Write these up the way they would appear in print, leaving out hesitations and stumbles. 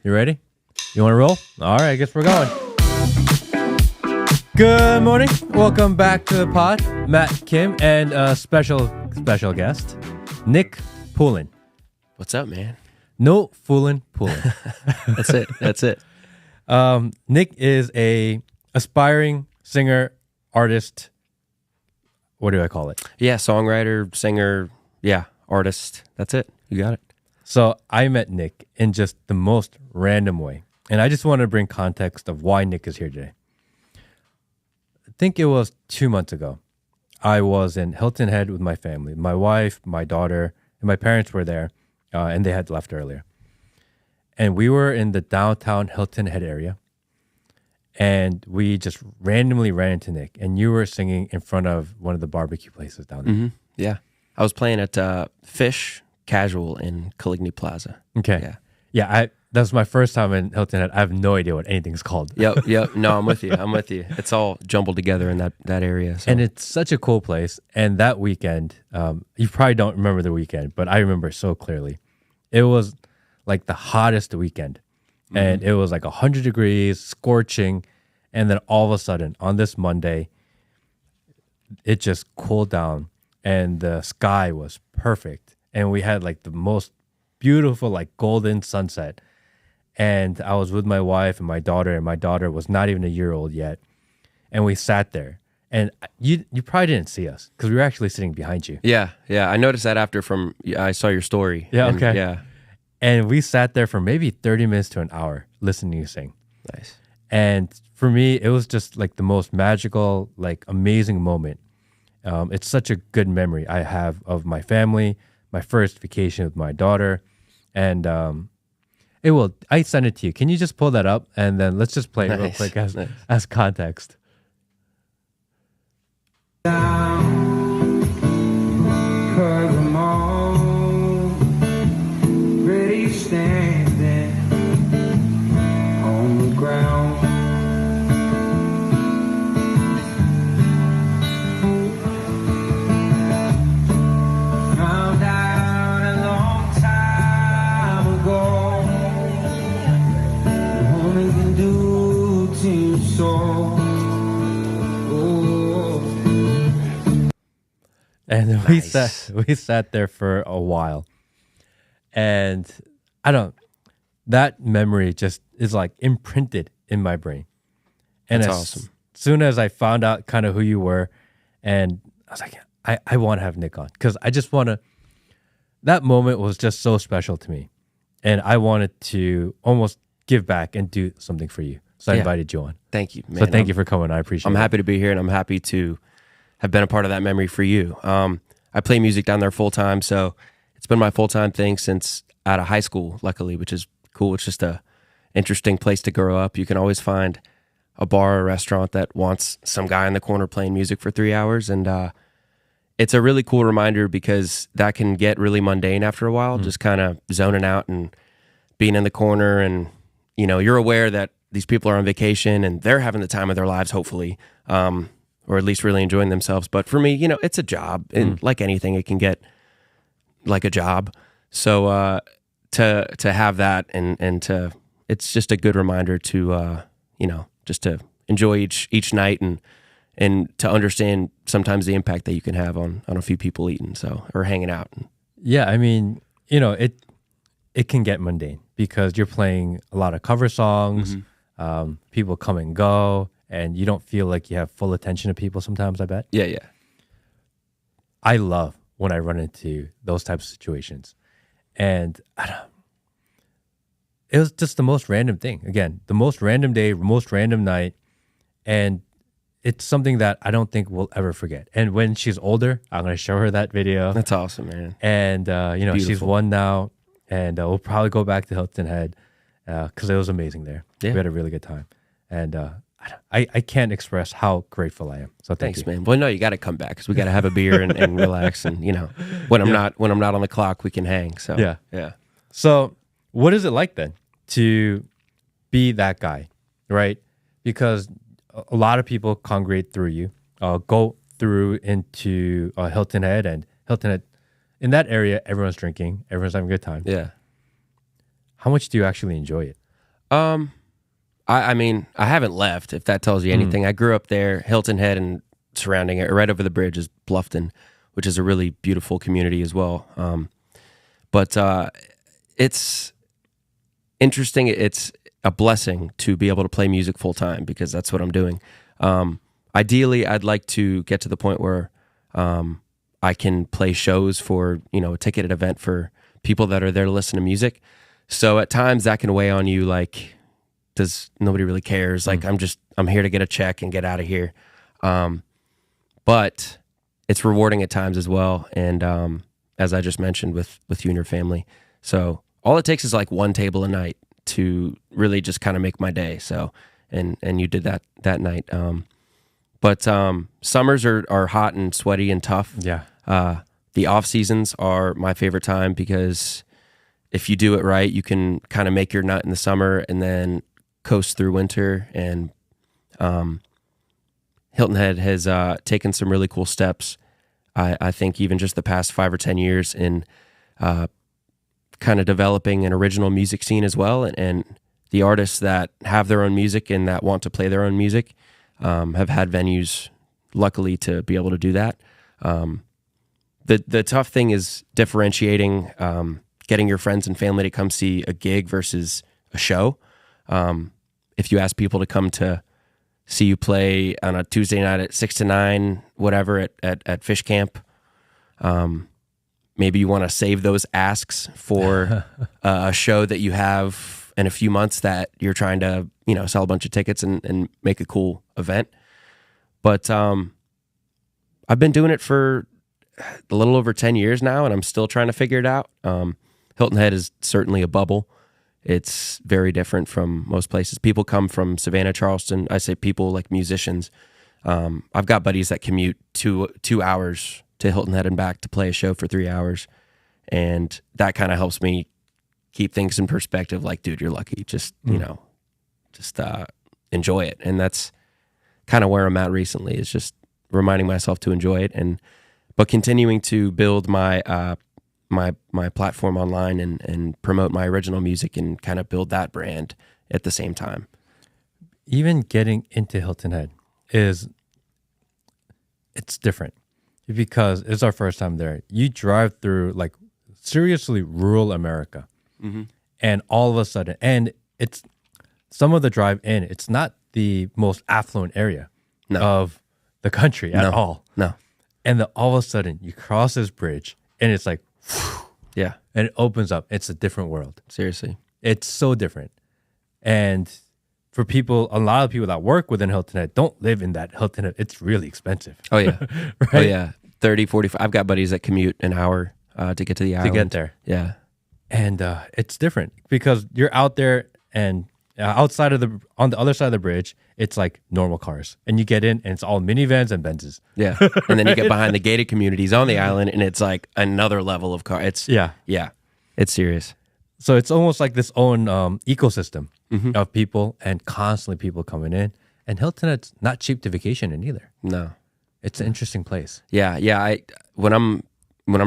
You ready? You want to roll? All right, I guess we're going. Good morning. Welcome back to the pod. Matt, Kim, and a special guest, Nick Poulin. What's up, man? No foolin' Poulin. That's it. Nick is a aspiring singer, artist. What do I call it? Yeah, songwriter, singer, artist. That's it. You got it. So I met Nick in just the most random way. And I just want to bring context of why Nick is here today. I think it was 2 months ago. I was in Hilton Head with my family. My wife, my daughter, and my parents were there, and they had left earlier. And we were in the downtown Hilton Head area. And we just randomly ran into Nick. And you were singing in front of one of the barbecue places down there. Mm-hmm. Yeah. I was playing at Fish Casual in Caligny Plaza. Okay. Yeah. That was my first time in Hilton Head. I have no idea what anything's called. Yep. No, I'm with you. It's all jumbled together in that area. So. And it's such a cool place. And that weekend, you probably don't remember the weekend, but I remember so clearly. It was like the hottest weekend. Mm-hmm. And it was like 100 degrees, scorching. And then all of a sudden, on this Monday, it just cooled down. And the sky was perfect. And we had like the most beautiful, like golden sunset. And I was with my wife and my daughter was not even a year old yet. And we sat there. And you probably didn't see us because we were actually sitting behind you. Yeah. I noticed that after I saw your story. Yeah, and, okay. Yeah. And we sat there for maybe 30 minutes to an hour listening to you sing. Nice. And for me, it was just like the most magical, like amazing moment. It's such a good memory I have of my family, my first vacation with my daughter. And I sent it to you. Can you just pull that up? And then let's just play it real quick as context. Standing on the ground. Found out a long time ago, the woman can do to soul. And nice. we sat there for a while. And that memory just is like imprinted in my brain. And that's awesome. As soon as I found out kind of who you were, and I was like, I want to have Nick on because I just want to, that moment was just so special to me. And I wanted to almost give back and do something for you. So I invited you on. Thank you, man. So thank you for coming. I appreciate it. I'm happy to be here and I'm happy to have been a part of that memory for you. I play music down there full time. So it's been my full-time thing since out of high school, luckily, which is cool. It's just a interesting place to grow up. You can always find a bar or a restaurant that wants some guy in the corner playing music for 3 hours. And it's a really cool reminder because that can get really mundane after a while, just kind of zoning out and being in the corner. And, you're aware that these people are on vacation and they're having the time of their lives, hopefully, or at least really enjoying themselves. But for me, it's a job. And like anything, it can get like a job. So to have that and to, it's just a good reminder to just to enjoy each night and to understand sometimes the impact that you can have on a few people eating or hanging out. Yeah, I mean, it can get mundane because you're playing a lot of cover songs, people come and go, and you don't feel like you have full attention to people sometimes, I bet. Yeah. I love when I run into those types of situations. And it was just the most random thing. Again, the most random day, most random night. And it's something that I don't think we'll ever forget. And when she's older, I'm going to show her that video. That's awesome, man. And, she's one now. And we'll probably go back to Hilton Head because it was amazing there. Yeah. We had a really good time. And I can't express how grateful I am. So thanks, you. man. Well, no, you got to come back because we got to have a beer and relax. And when I'm not on the clock, we can hang. So yeah. So what is it like then to be that guy, right? Because a lot of people congregate through you, go through into Hilton Head, and Hilton Head in that area, everyone's drinking, everyone's having a good time. Yeah. How much do you actually enjoy it? I mean, I haven't left, if that tells you anything. I grew up there, Hilton Head and surrounding it. Right over the bridge is Bluffton, which is a really beautiful community as well. But it's interesting. It's a blessing to be able to play music full time because that's what I'm doing. Ideally, I'd like to get to the point where I can play shows for, a ticketed event for people that are there to listen to music. So at times that can weigh on you, like, does nobody really cares? Like, I'm here to get a check and get out of here. But it's rewarding at times as well. And as I just mentioned with you and your family. So all it takes is like one table a night to really just kind of make my day. So, and you did that night. But summers are hot and sweaty and tough. Yeah. The off seasons are my favorite time because if you do it right, you can kind of make your nut in the summer and then coast through winter. And Hilton Head has taken some really cool steps. I think even just the past 5 or 10 years in kind of developing an original music scene as well. And the artists that have their own music and that want to play their own music have had venues, luckily, to be able to do that. The tough thing is differentiating, getting your friends and family to come see a gig versus a show. If you ask people to come to see you play on a Tuesday night at 6 to 9, whatever, at Fish Camp, maybe you want to save those asks for a show that you have in a few months that you're trying to, sell a bunch of tickets and make a cool event. But I've been doing it for a little over 10 years now, and I'm still trying to figure it out. Hilton Head is certainly a bubble. It's very different from most places. People come from Savannah, Charleston. I say people like musicians. I've got buddies that commute 2 hours to Hilton Head and back to play a show for 3 hours. And that kind of helps me keep things in perspective. Like, dude, you're lucky. Just enjoy it. And that's kind of where I'm at recently, is just reminding myself to enjoy it, but continuing to build my my platform online and promote my original music and kind of build that brand at the same time. Even getting into Hilton Head it's different because it's our first time there. You drive through like seriously rural America, and all of a sudden, and it's some of the drive in, it's not the most affluent area of the country at all. No. And then all of a sudden you cross this bridge and it's like, yeah, and it opens up. It's a different world. Seriously. It's so different. And for people, a lot of people that work within Hilton Head don't live in that Hilton Head. It's really expensive. Oh, yeah. Right? Oh, yeah. 30, 45. I've got buddies that commute an hour to get to the island. To get there. Yeah. And it's different because you're out there and outside of on the other side of the bridge, it's like normal cars. And you get in and it's all minivans and Benzes. Yeah. And then you get behind the gated communities on the island and it's like another level of car. It's it's serious. So it's almost like this own ecosystem of people and constantly people coming in. And Hilton Head's not cheap to vacation in either. No. It's an interesting place. Yeah. Yeah. When I'm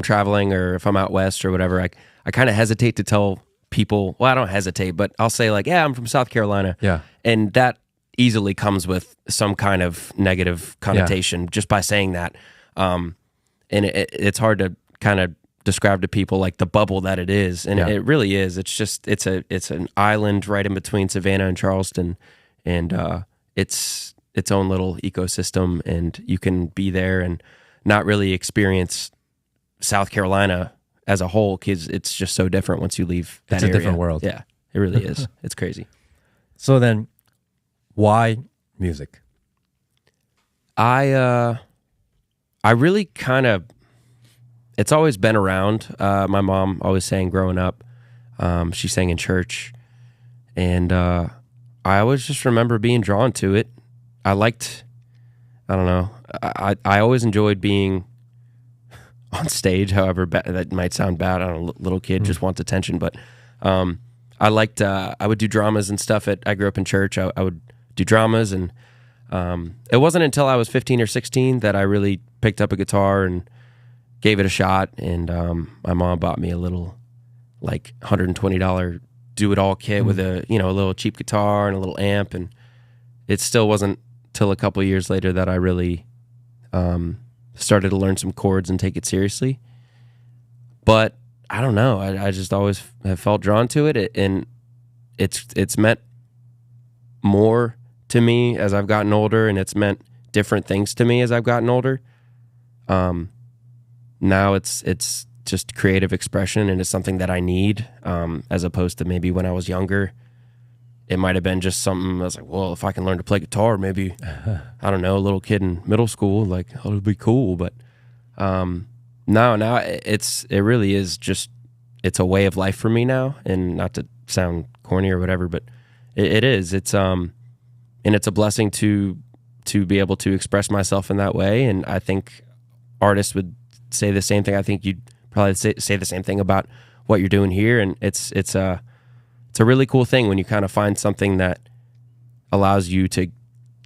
traveling or if I'm out west or whatever, I kind of hesitate to tell people, well, I don't hesitate, but I'll say like, yeah, I'm from South Carolina. Yeah. And that easily comes with some kind of negative connotation just by saying that. And it's hard to kind of describe to people like the bubble that it is. And it really is. It's just, it's an island right in between Savannah and Charleston. And it's its own little ecosystem. And you can be there and not really experience South Carolina as a whole, because it's just so different once you leave that area. It's a different world. Yeah, it really is. It's crazy. So then, why music? I really kind of, it's always been around. My mom always sang growing up. She sang in church. And I always just remember being drawn to it. I don't know, I always enjoyed being on stage, however that might sound bad. I don't know, little kid just wants attention, but I liked, I would do dramas and stuff. I grew up in church. I would do dramas, and it wasn't until I was 15 or 16 that I really picked up a guitar and gave it a shot. And my mom bought me a little like $120 do-it-all kit with a little cheap guitar and a little amp, and it still wasn't till a couple of years later that I really started to learn some chords and take it seriously. But I don't know, I just always have felt drawn to it, and it's meant more to me as I've gotten older, and it's meant different things to me as I've gotten older. Now it's just creative expression, and it's something that I need, as opposed to maybe when I was younger. It might have been just something I was like, well, if I can learn to play guitar, maybe, I don't know, a little kid in middle school, like, oh, it'd be cool. But now it really is just, it's a way of life for me now. And not to sound corny or whatever, but it is. And it's a blessing to be able to express myself in that way. And I think artists would say the same thing. I think you'd probably say the same thing about what you're doing here. And it's a really cool thing when you kind of find something that allows you to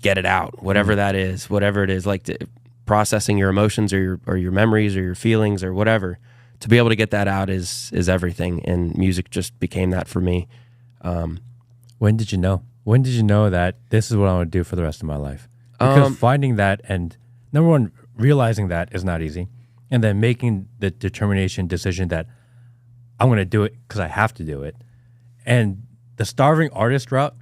get it out, whatever that is, whatever it is, like processing your emotions or your memories or your feelings or whatever. To be able to get that out is everything, and music just became that for me. When did you know? When did you know that this is what I want to do for the rest of my life? Because finding that, and number one, realizing that is not easy, and then making the decision that I'm going to do it because I have to do it. And the starving artist route,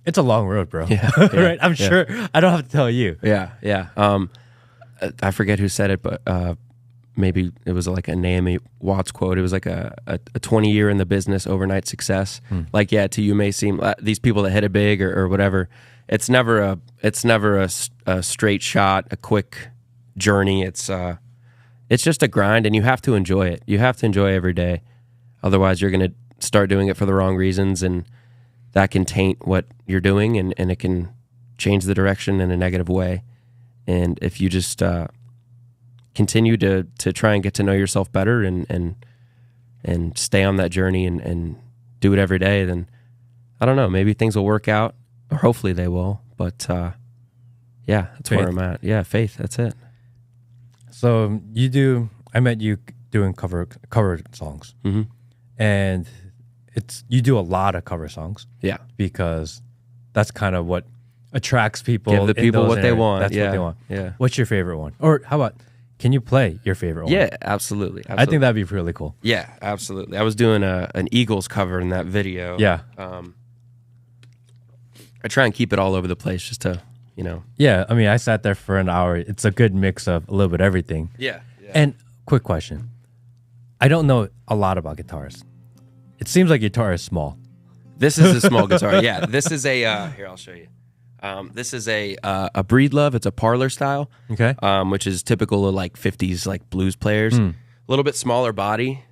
it's a long road, bro. Yeah, right? I'm sure I don't have to tell you. Yeah. I forget who said it, but maybe it was like a Naomi Watts quote. It was like a 20-year in the business overnight success. Like, yeah, to you may seem these people that hit it big or whatever. It's never a straight shot, a quick journey. It's just a grind, and you have to enjoy it. You have to enjoy every day. Otherwise, you're going to start doing it for the wrong reasons, and that can taint what you're doing, and it can change the direction in a negative way. And if you just continue to try and get to know yourself better and stay on that journey and do it every day, then I don't know, maybe things will work out, or hopefully they will. But yeah, that's faith. Where I'm at. Yeah, faith. That's it. So I met you doing cover songs, and you do a lot of cover songs. Yeah, because that's kind of what attracts people. Give the people what they want. That's what they want. Yeah. What's your favorite one? Or how about, can you play your favorite one? Yeah, absolutely. I think that'd be really cool. Yeah, absolutely. I was doing an Eagles cover in that video. Yeah. I try and keep it all over the place just to, Yeah, I mean, I sat there for an hour. It's a good mix of a little bit of everything. Yeah. And quick question. I don't know a lot about guitars. It seems like guitar is small. This is a small guitar. Yeah, this is a, here, I'll show you. This is a Breedlove. It's a parlor style. Okay. Which is typical of like 50s like blues players. A little bit smaller body.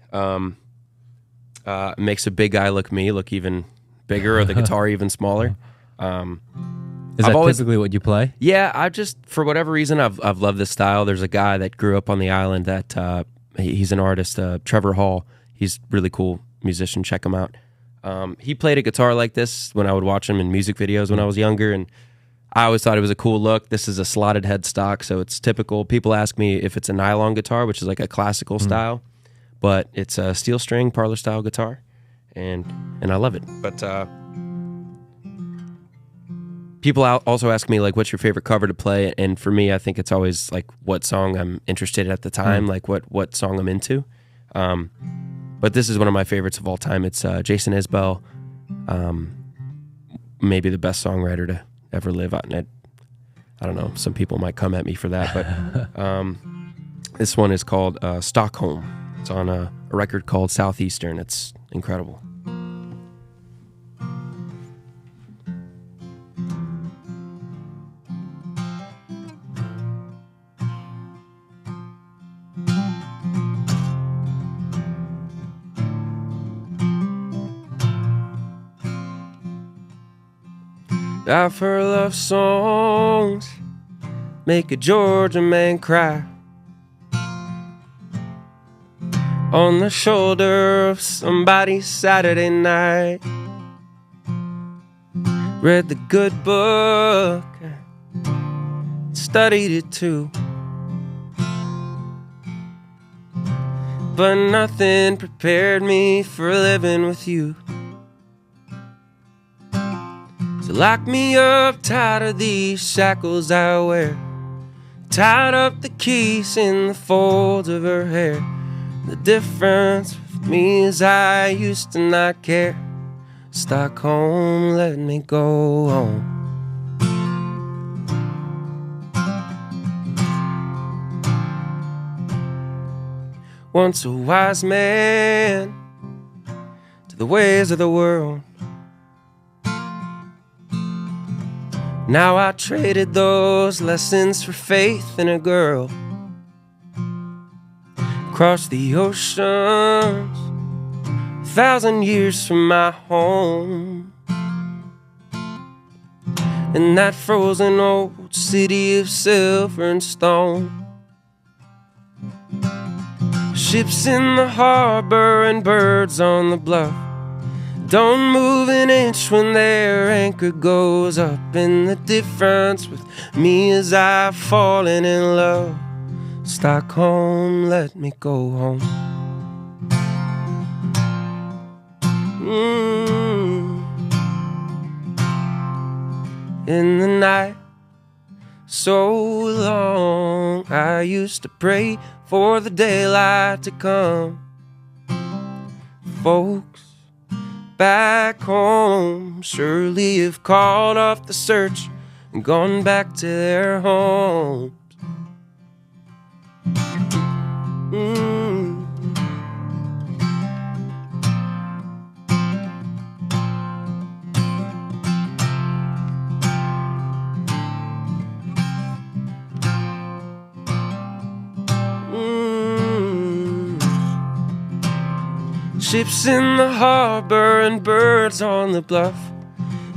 Makes a big guy look even bigger, or the guitar even smaller. Is that typically what you play? Yeah, I just, for whatever reason, I've loved this style. There's a guy that grew up on the island that he's an artist, Trevor Hall. He's really cool musician. Check him out. He played a guitar like this when I would watch him in music videos when I was younger, and I always thought it was a cool look. This is a slotted headstock, so it's typical. People ask me if it's a nylon guitar, which is like a classical style, but it's a steel string parlor style guitar, and I love it. But people also ask me, like, what's your favorite cover to play? And for me, I think it's always like what song I'm interested in at the time, like what song I'm into. But this is one of my favorites of all time. It's Jason Isbell, maybe the best songwriter to ever live. I don't know, some people might come at me for that, but this one is called Stockholm. It's on a record called Southeastern. It's incredible. I've heard love songs make a Georgia man cry on the shoulder of somebody's Saturday night. Read the good book, studied it too, but nothing prepared me for living with you. So lock me up, tired of these shackles I wear. Tied up the keys in the folds of her hair. The difference with me is I used to not care. Stockholm, let me go home. Once a wise man to the ways of the world. Now I traded those lessons for faith in a girl. Across the oceans, 1,000 years from my home. In that frozen old city of silver and stone. Ships in the harbor and birds on the bluff don't move an inch when their anchor goes up. And the difference with me is I've fallen in love. Stockholm, let me go home. In the night so long, I used to pray for the daylight to come. Folks back home surely have called off the search and gone back to their homes. Ships in the harbor and birds on the bluff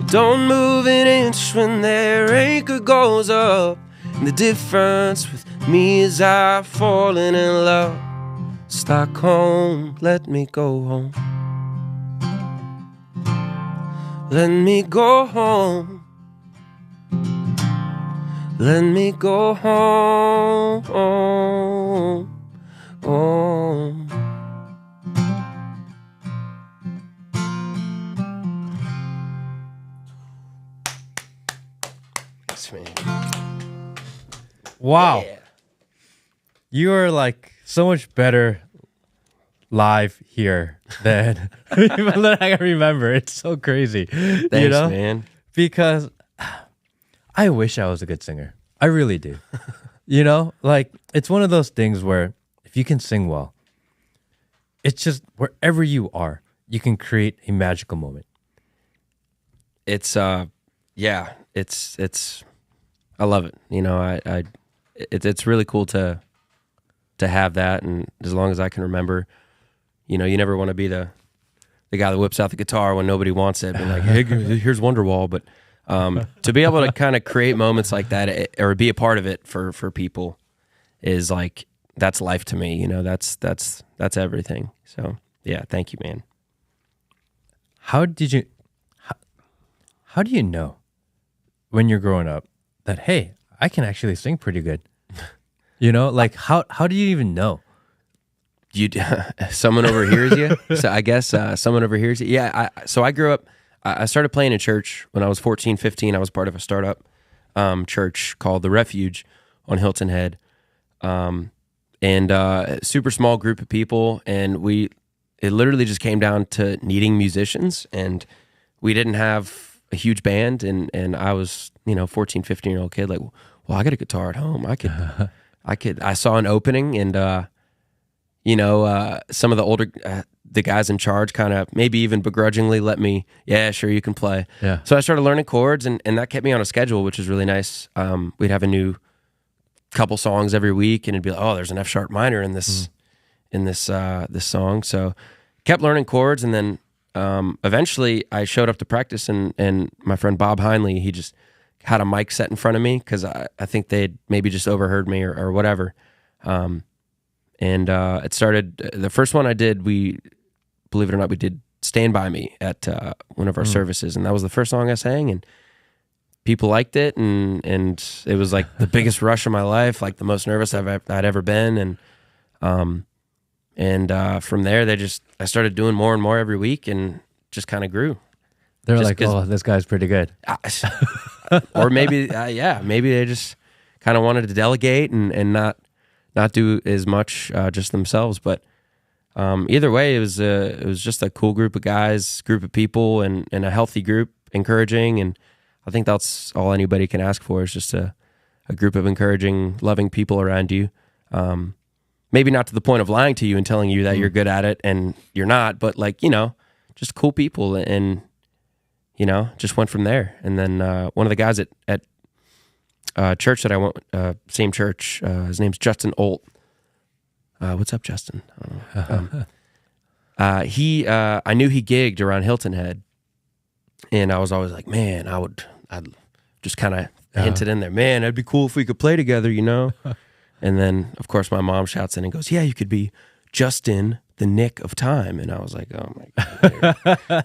don't move an inch when their anchor goes up. And the difference with me is I've fallen in love. Stockholm, let me go home. Let me go home. Let me go home. Home. Wow. Yeah. You are like so much better live here than even than I can remember. It's so crazy. Thanks, you know? man. Because I wish I was a good singer. I really do. You know, like it's one of those things where if you can sing well, it's just wherever you are, you can create a magical moment. It's yeah, it's I love it. You know, it's really cool to have that, and as long as I can remember, you know, you never want to be the guy that whips out the guitar when nobody wants it, and like, hey, here's Wonderwall. But to be able to kind of create moments like that or be a part of it for people is like, that's life to me. You know, that's everything. So yeah, thank you, man. How do you know when you're growing up that, hey, I can actually sing pretty good? You know, like how do you even know? Someone overhears you. So I guess someone overhears you. Yeah. So I grew up, I started playing in church when I was 14, 15. I was part of a startup church called The Refuge on Hilton Head. And a super small group of people. And it literally just came down to needing musicians, and we didn't have a huge band. And I was, 14, 15-year-old kid, like, well, I got a guitar at home. I saw an opening, and, some of the older, the guys in charge kind of maybe even begrudgingly let me, yeah, sure, you can play. Yeah. So I started learning chords, and that kept me on a schedule, which was really nice. We'd have a new couple songs every week, and it'd be like, oh, there's an F sharp minor in this, this song. So kept learning chords. And then, eventually I showed up to practice, and my friend Bob Heinley, he just had a mic set in front of me, cause I think they'd maybe just overheard me or whatever. It started, the first one I did, believe it or not, we did Stand By Me at one of our services, and that was the first song I sang, and people liked it, and it was like the biggest rush of my life, like the most nervous I'd ever been, and from there I started doing more and more every week, and just kind of grew. They're Just like, 'cause- oh, this guy's pretty good. or maybe maybe they just kind of wanted to delegate and not do as much just themselves. But either way, it was just a cool group of guys, group of people, and a healthy group, encouraging. And I think that's all anybody can ask for, is just a group of encouraging, loving people around you. Maybe not to the point of lying to you and telling you that you're good at it and you're not, but like, just cool people, and just went from there. And then one of the guys at church that I went, same church, his name's Justin Olt. What's up, Justin? I knew he gigged around Hilton Head, and I was always like, man, I'd just kind of hinted in there, man, it'd be cool if we could play together, And then, of course, my mom shouts in and goes, yeah, you could be just in the nick of time. And I was like, oh my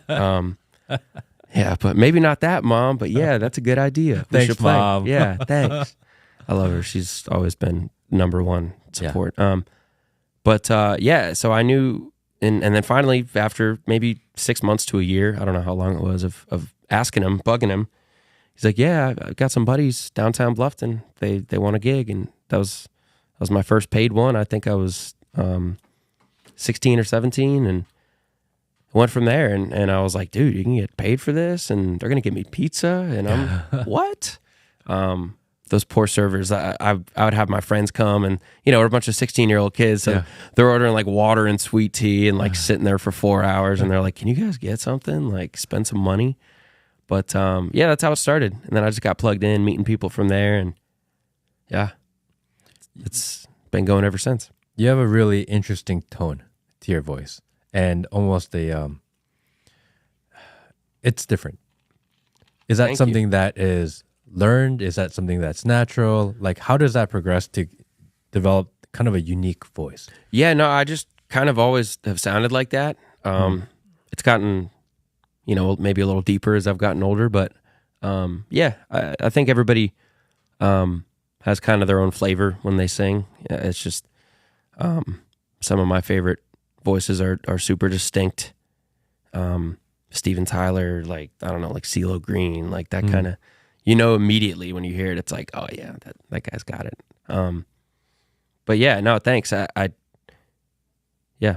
God. Yeah, but maybe not that, Mom. But yeah, that's a good idea. We Thanks, should play. Mom. Yeah, thanks. I love her. She's always been number one support. Yeah. So I knew, and then finally, after maybe 6 months to a year, I don't know how long it was of asking him, bugging him, he's like, yeah, I've got some buddies downtown Bluffton. They want a gig, and that was my first paid one. I think I was 16 or 17, and went from there. And I was like, dude, you can get paid for this, and they're gonna give me pizza, and I'm what? Those poor servers. I would have my friends come, and we're a bunch of 16-year-old kids, so they're ordering like water and sweet tea, and like sitting there for 4 hours, and they're like, can you guys get something, like spend some money? But that's how it started. And then I just got plugged in, meeting people from there, and it's been going ever since. You have a really interesting tone to your voice, and almost it's different. Is that Thank something that is learned? Is that something that's natural? Like, how does that progress to develop kind of a unique voice? Yeah, no, I just kind of always have sounded like that. It's gotten, maybe a little deeper as I've gotten older, but I think everybody has kind of their own flavor when they sing. It's just some of my favorite voices are super distinct. Steven Tyler, like, I don't know, like CeeLo Green, like that kind of, immediately when you hear it, it's like, oh yeah, that guy's got it. But yeah, no, thanks. Yeah.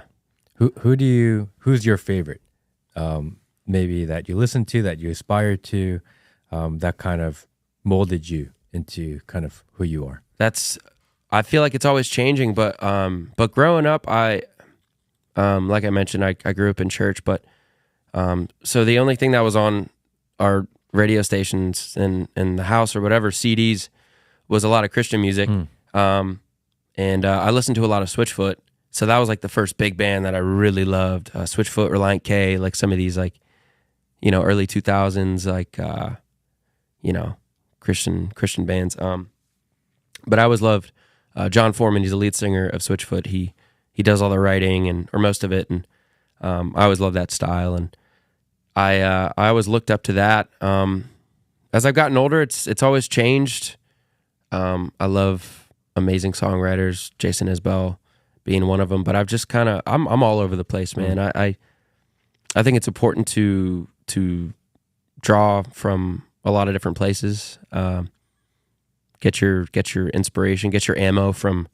Who's your favorite? Maybe that you listen to, that you aspire to, that kind of molded you into kind of who you are. I feel like it's always changing, but growing up, like I mentioned, I grew up in church, but so the only thing that was on our radio stations in the house or whatever, CDs, was a lot of Christian music. And I listened to a lot of Switchfoot. So that was like the first big band that I really loved. Switchfoot, Reliant K, like some of these like, early 2000s, like, Christian bands. But I always loved John Foreman. He's the lead singer of Switchfoot. He does all the writing or most of it. And I always loved that style. And I always looked up to that. As I've gotten older, it's always changed. I love amazing songwriters, Jason Isbell being one of them. But I've just kind of I'm all over the place, man. I think it's important to draw from a lot of different places. Get your inspiration, get your ammo from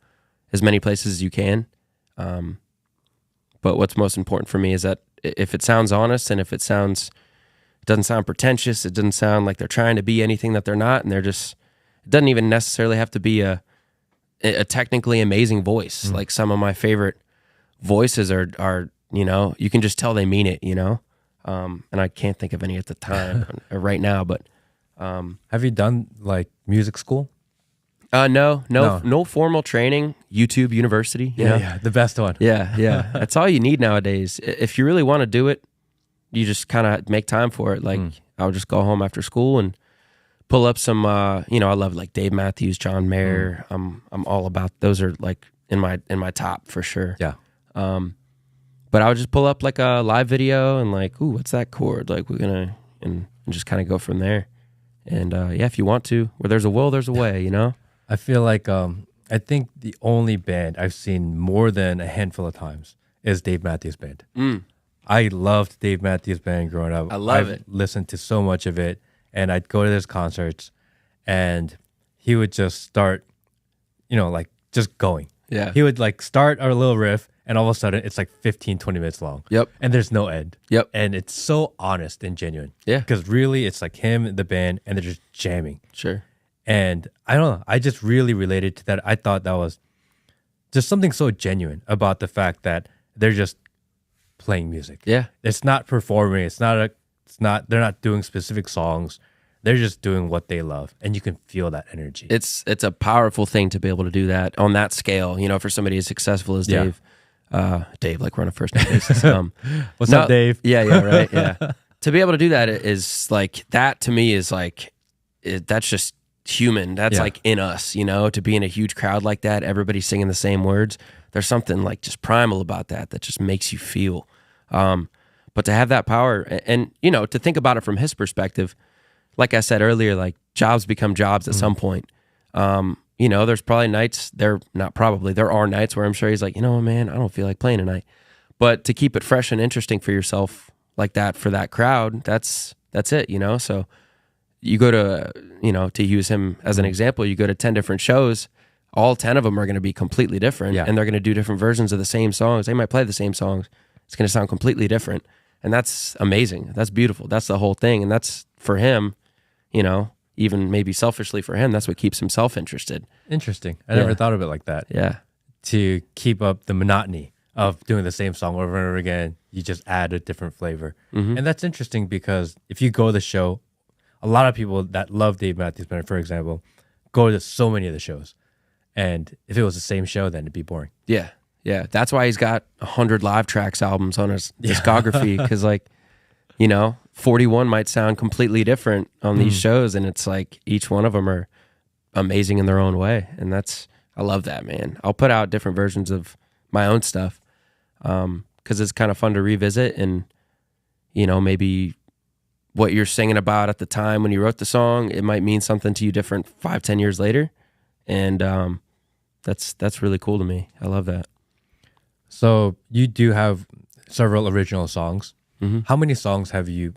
as many places as you can. But what's most important for me is that if it sounds honest, and if it doesn't sound pretentious, it doesn't sound like they're trying to be anything that they're not, and it doesn't even necessarily have to be a technically amazing voice. Like some of my favorite voices are you can just tell they mean it, and I can't think of any at the time or right now, but Have you done like music school? No formal training. YouTube University. Yeah, the best one. Yeah. That's all you need nowadays. If you really want to do it, you just kind of make time for it. Like I would just go home after school and pull up some. I love like Dave Matthews, John Mayer. I'm all about those. Are like in my top for sure. Yeah. But I would just pull up like a live video and like, ooh, what's that chord? Like we're gonna and just kind of go from there. And if you want to, where there's a will, there's a way. I feel like I think the only band I've seen more than a handful of times is Dave Matthews Band. I loved Dave Matthews Band growing up. I love it. Listened to so much of it, and I'd go to his concerts, and he would just start, like just going. Yeah. He would like start our little riff, and all of a sudden it's like 15, 20 minutes long. Yep. And there's no end. Yep. And it's so honest and genuine. Yeah. Because really, it's like him, the band, and they're just jamming. Sure. And I don't know. I just really related to that. I thought that was just something so genuine about the fact that they're just playing music. Yeah. It's not performing. They're not doing specific songs. They're just doing what they love, and you can feel that energy. It's a powerful thing to be able to do that on that scale, for somebody as successful as Dave. Dave, like we're on a first name basis. What's up, Dave? Yeah, right. Yeah. To be able to do that is like, that to me is like, that's just human. That's like in us, to be in a huge crowd like that, everybody singing the same words. There's something like just primal about that just makes you feel. But to have that power and to think about it from his perspective, like I said earlier, like jobs become jobs at some point. There's probably nights, there are nights where I'm sure he's like, man, I don't feel like playing tonight. But to keep it fresh and interesting for yourself like that, for that crowd, that's it, So you go to use him as an example, you go to 10 different shows, all 10 of them are going to be completely different. And they're going to do different versions of the same songs. They might play the same songs. It's going to sound completely different. And that's amazing. That's beautiful. That's the whole thing. And that's for him, even maybe selfishly for him, that's what keeps him self-interested. Interesting. I never thought of it like that. Yeah. To keep up the monotony of doing the same song over and over again, you just add a different flavor. And that's interesting because if you go to the show, a lot of people that love Dave Matthews Band, for example, go to so many of the shows. And if it was the same show, then it'd be boring. Yeah. Yeah. That's why he's got 100 live tracks albums on his discography. Because 41 might sound completely different on these shows. And it's like each one of them are amazing in their own way. And I love that, man. I'll put out different versions of my own stuff because it's kind of fun to revisit and, maybe what you're singing about at the time when you wrote the song, it might mean something to you different 5-10 years later. And that's really cool to me. I love that. So you do have several original songs. How many songs have you,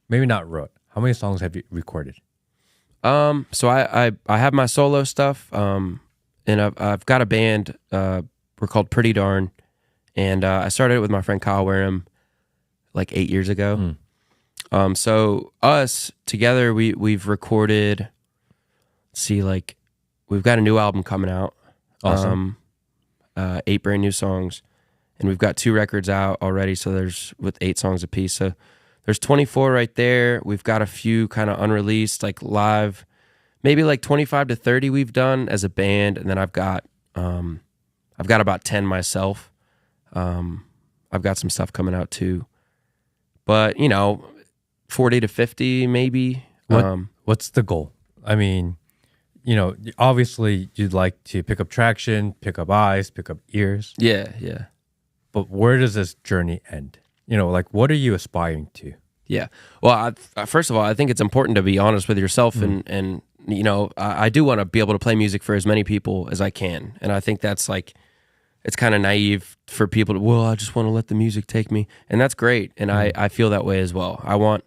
maybe not wrote, how many songs have you recorded? So I have my solo stuff, and I've got a band, we're called Pretty Darn, and I started it with my friend Kyle Wareham like 8 years ago. So us together, we've recorded, we've got a new album coming out. Awesome. 8 brand new songs, and we've got 2 records out already. So there's with 8 songs apiece. So there's 24 right there. We've got a few kind of unreleased, like live, maybe like 25 to 30 we've done as a band, and then I've got about 10 myself. I've got some stuff coming out too, but 40 to 50 maybe. What's the goal? I mean, obviously you'd like to pick up traction, pick up eyes, pick up ears. Yeah. But where does this journey end? What are you aspiring to? Yeah. Well, first of all, I think it's important to be honest with yourself, and I do want to be able to play music for as many people as I can, and I think that's it's kind of naive for people to, I just want to let the music take me, and that's great, and I feel that way as well. I want,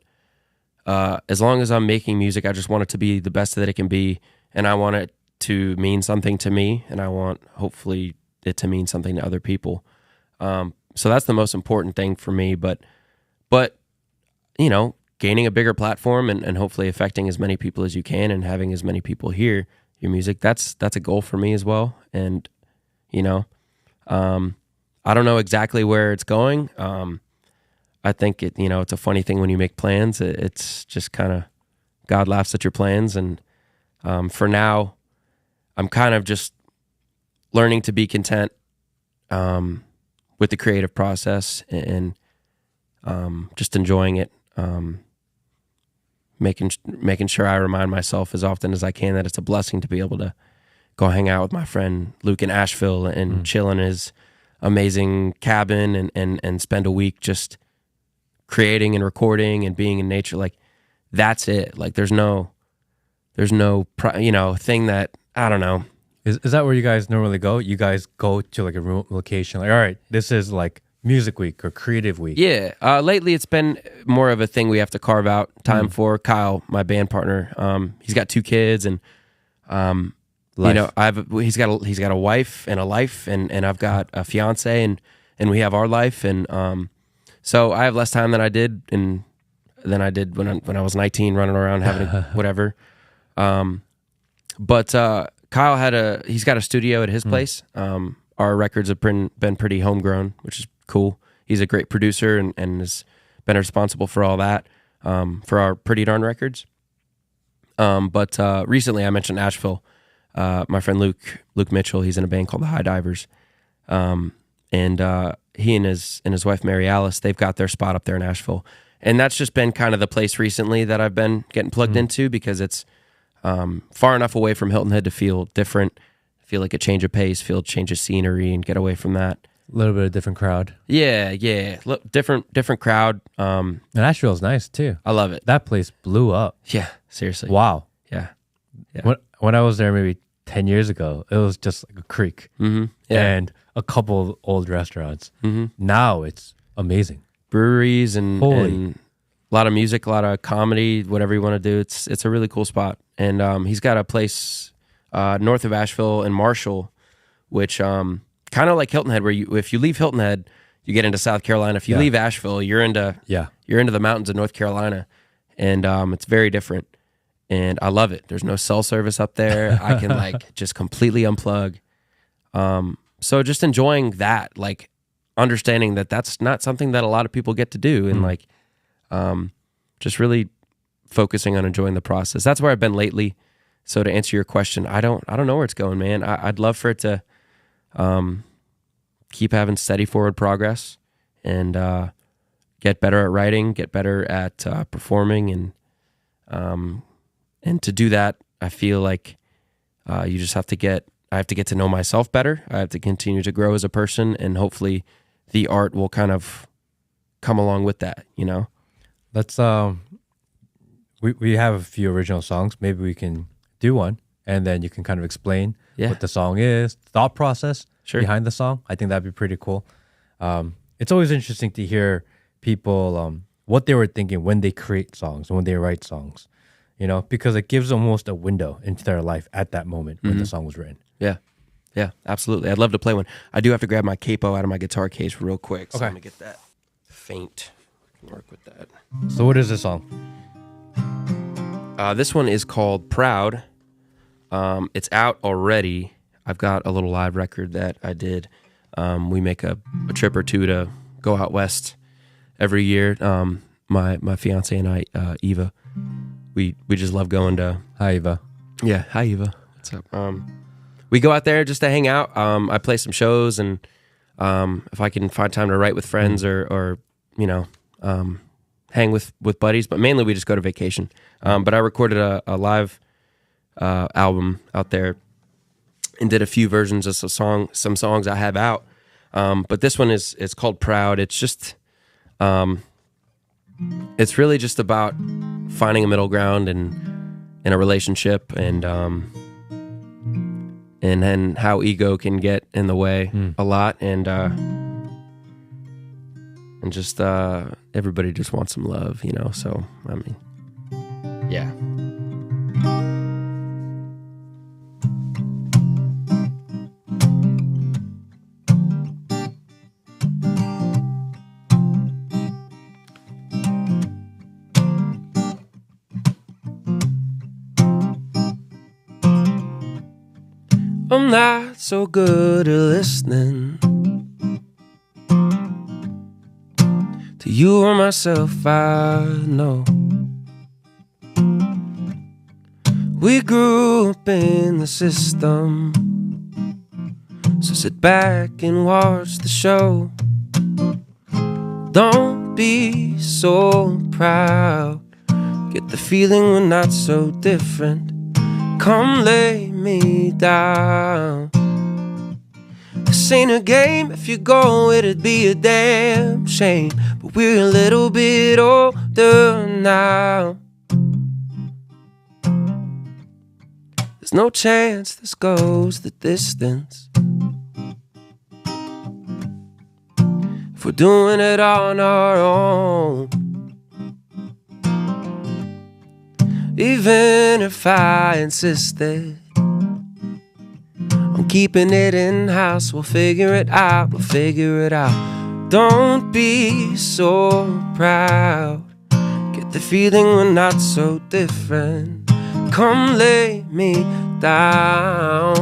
as long as I'm making music, I just want it to be the best that it can be, and I want it to mean something to me, and I want, hopefully, it to mean something to other people. So that's the most important thing for me, but gaining a bigger platform and hopefully affecting as many people as you can and having as many people hear your music, that's a goal for me as well. And I don't know exactly where it's going. I think it's a funny thing when you make plans. It's just kind of God laughs at your plans, and for now I'm kind of just learning to be content with the creative process and just enjoying it, making sure I remind myself as often as I can that it's a blessing to be able to go hang out with my friend Luke in Asheville and chill in his amazing cabin and spend a week just creating and recording and being in nature. Like, that's it. Like, there's no thing that, I don't know. Is that where you guys normally go? You guys go to like a remote location, like, all right, this is like music week or creative week? Yeah, lately it's been more of a thing we have to carve out time for. Kyle, my band partner, he's got 2 kids, and Life. he's got a wife and a life, and I've got a fiance, and we have our life, and so I have less time than I did when I was 19, running around having whatever. But Kyle he's got a studio at his place. Our records have been pretty homegrown, which is cool. He's a great producer and has been responsible for all that for our Pretty Darn records. But recently I mentioned Asheville. My friend Luke Mitchell, he's in a band called the High Divers. And he and his wife Mary Alice, they've got their spot up there in Asheville. And that's just been kind of the place recently that I've been getting plugged into, because it's far enough away from Hilton Head to feel different, feel like a change of pace, feel a change of scenery, and get away from that. A little bit of different crowd. Yeah. Look, different crowd. And Asheville's nice too. I love it. That place blew up. Yeah, seriously. Wow. Yeah. When I was there maybe 10 years ago, it was just like a creek and a couple of old restaurants. Now it's amazing. Breweries and a lot of music, a lot of comedy, whatever you want to do. It's a really cool spot. And he's got a place north of Asheville in Marshall, which kind of like Hilton Head, where if you leave Hilton Head, you get into South Carolina. If you leave Asheville, you're into the mountains of North Carolina, and it's very different. And I love it. There's no cell service up there. I can like just completely unplug. So just enjoying that, like understanding that that's not something that a lot of people get to do, and like just really focusing on enjoying the process. That's where I've been lately. So to answer your question, I don't know where it's going, man. I'd love for it to keep having steady forward progress, and get better at writing, get better at performing, and to do that, I feel like you just have to I have to get to know myself better. I have to continue to grow as a person, and hopefully the art will kind of come along with that, you know? Let's we have a few original songs. Maybe we can do one, and then you can kind of explain what the song is, thought process behind the song. I think that'd be pretty cool. It's always interesting to hear people what they were thinking when they create songs and when they write songs, you know, because it gives almost a window into their life at that moment when the song was written. Yeah, absolutely. I'd love to play one. I do have to grab my capo out of my guitar case real quick, so I'm gonna get that faint. I can work with that. So what is this song? This one is called Proud. It's out already. I've got a little live record that I did. We make a trip or two to go out west every year. My fiance and I, Eva, we just love going to. Hi, Eva. Yeah, hi Eva. What's up? We go out there just to hang out. I play some shows, and if I can find time to write with friends or you know, hang with buddies, but mainly we just go to vacation. But I recorded a live album out there and did a few versions of some songs I have out. But this one it's called Proud. It's just it's really just about finding a middle ground in a relationship, and then how ego can get in the way a lot, and just everybody just wants some love, you know. So I mean, yeah. I'm not so good at listening to you or myself, I know. We grew up in the system, so sit back and watch the show. Don't be so proud, get the feeling we're not so different. Come lay me down. This ain't a game, if you go it'd be a damn shame. But we're a little bit older now. There's no chance this goes the distance. if we're doing it on our own. Even if I insisted on keeping it in-house, we'll figure it out, we'll figure it out. Don't be so proud. Get the feeling we're not so different. Come lay me down.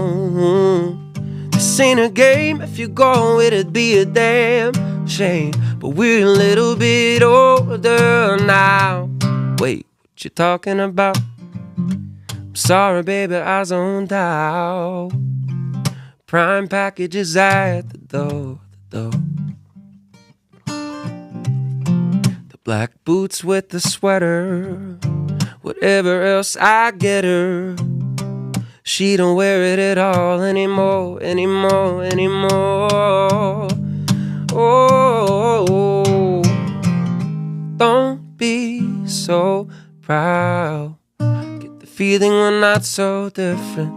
This ain't a game. If you go, it'd be a damn shame. But we're a little bit older now. Wait, what you talking about? I'm sorry, baby, I zoned out. Prime packages at the door, the door. The black boots with the sweater. Whatever else I get her, she don't wear it at all anymore. Oh, don't be so proud. Get the feeling we're not so different.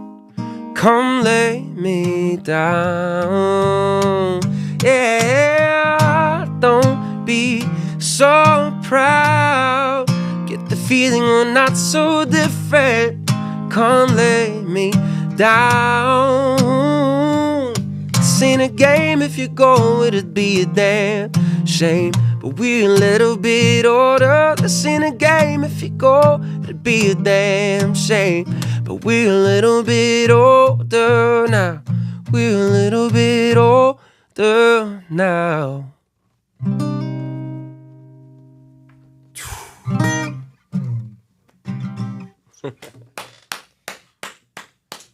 Come lay me down. Yeah, don't be so proud. Get the feeling we're not so different. Come lay me down. This ain't a game. If you go, it'd be a damn shame. But we're a little bit older. This ain't a game. If you go, it'd be a damn shame. But we're a little bit older now. We're a little bit older now.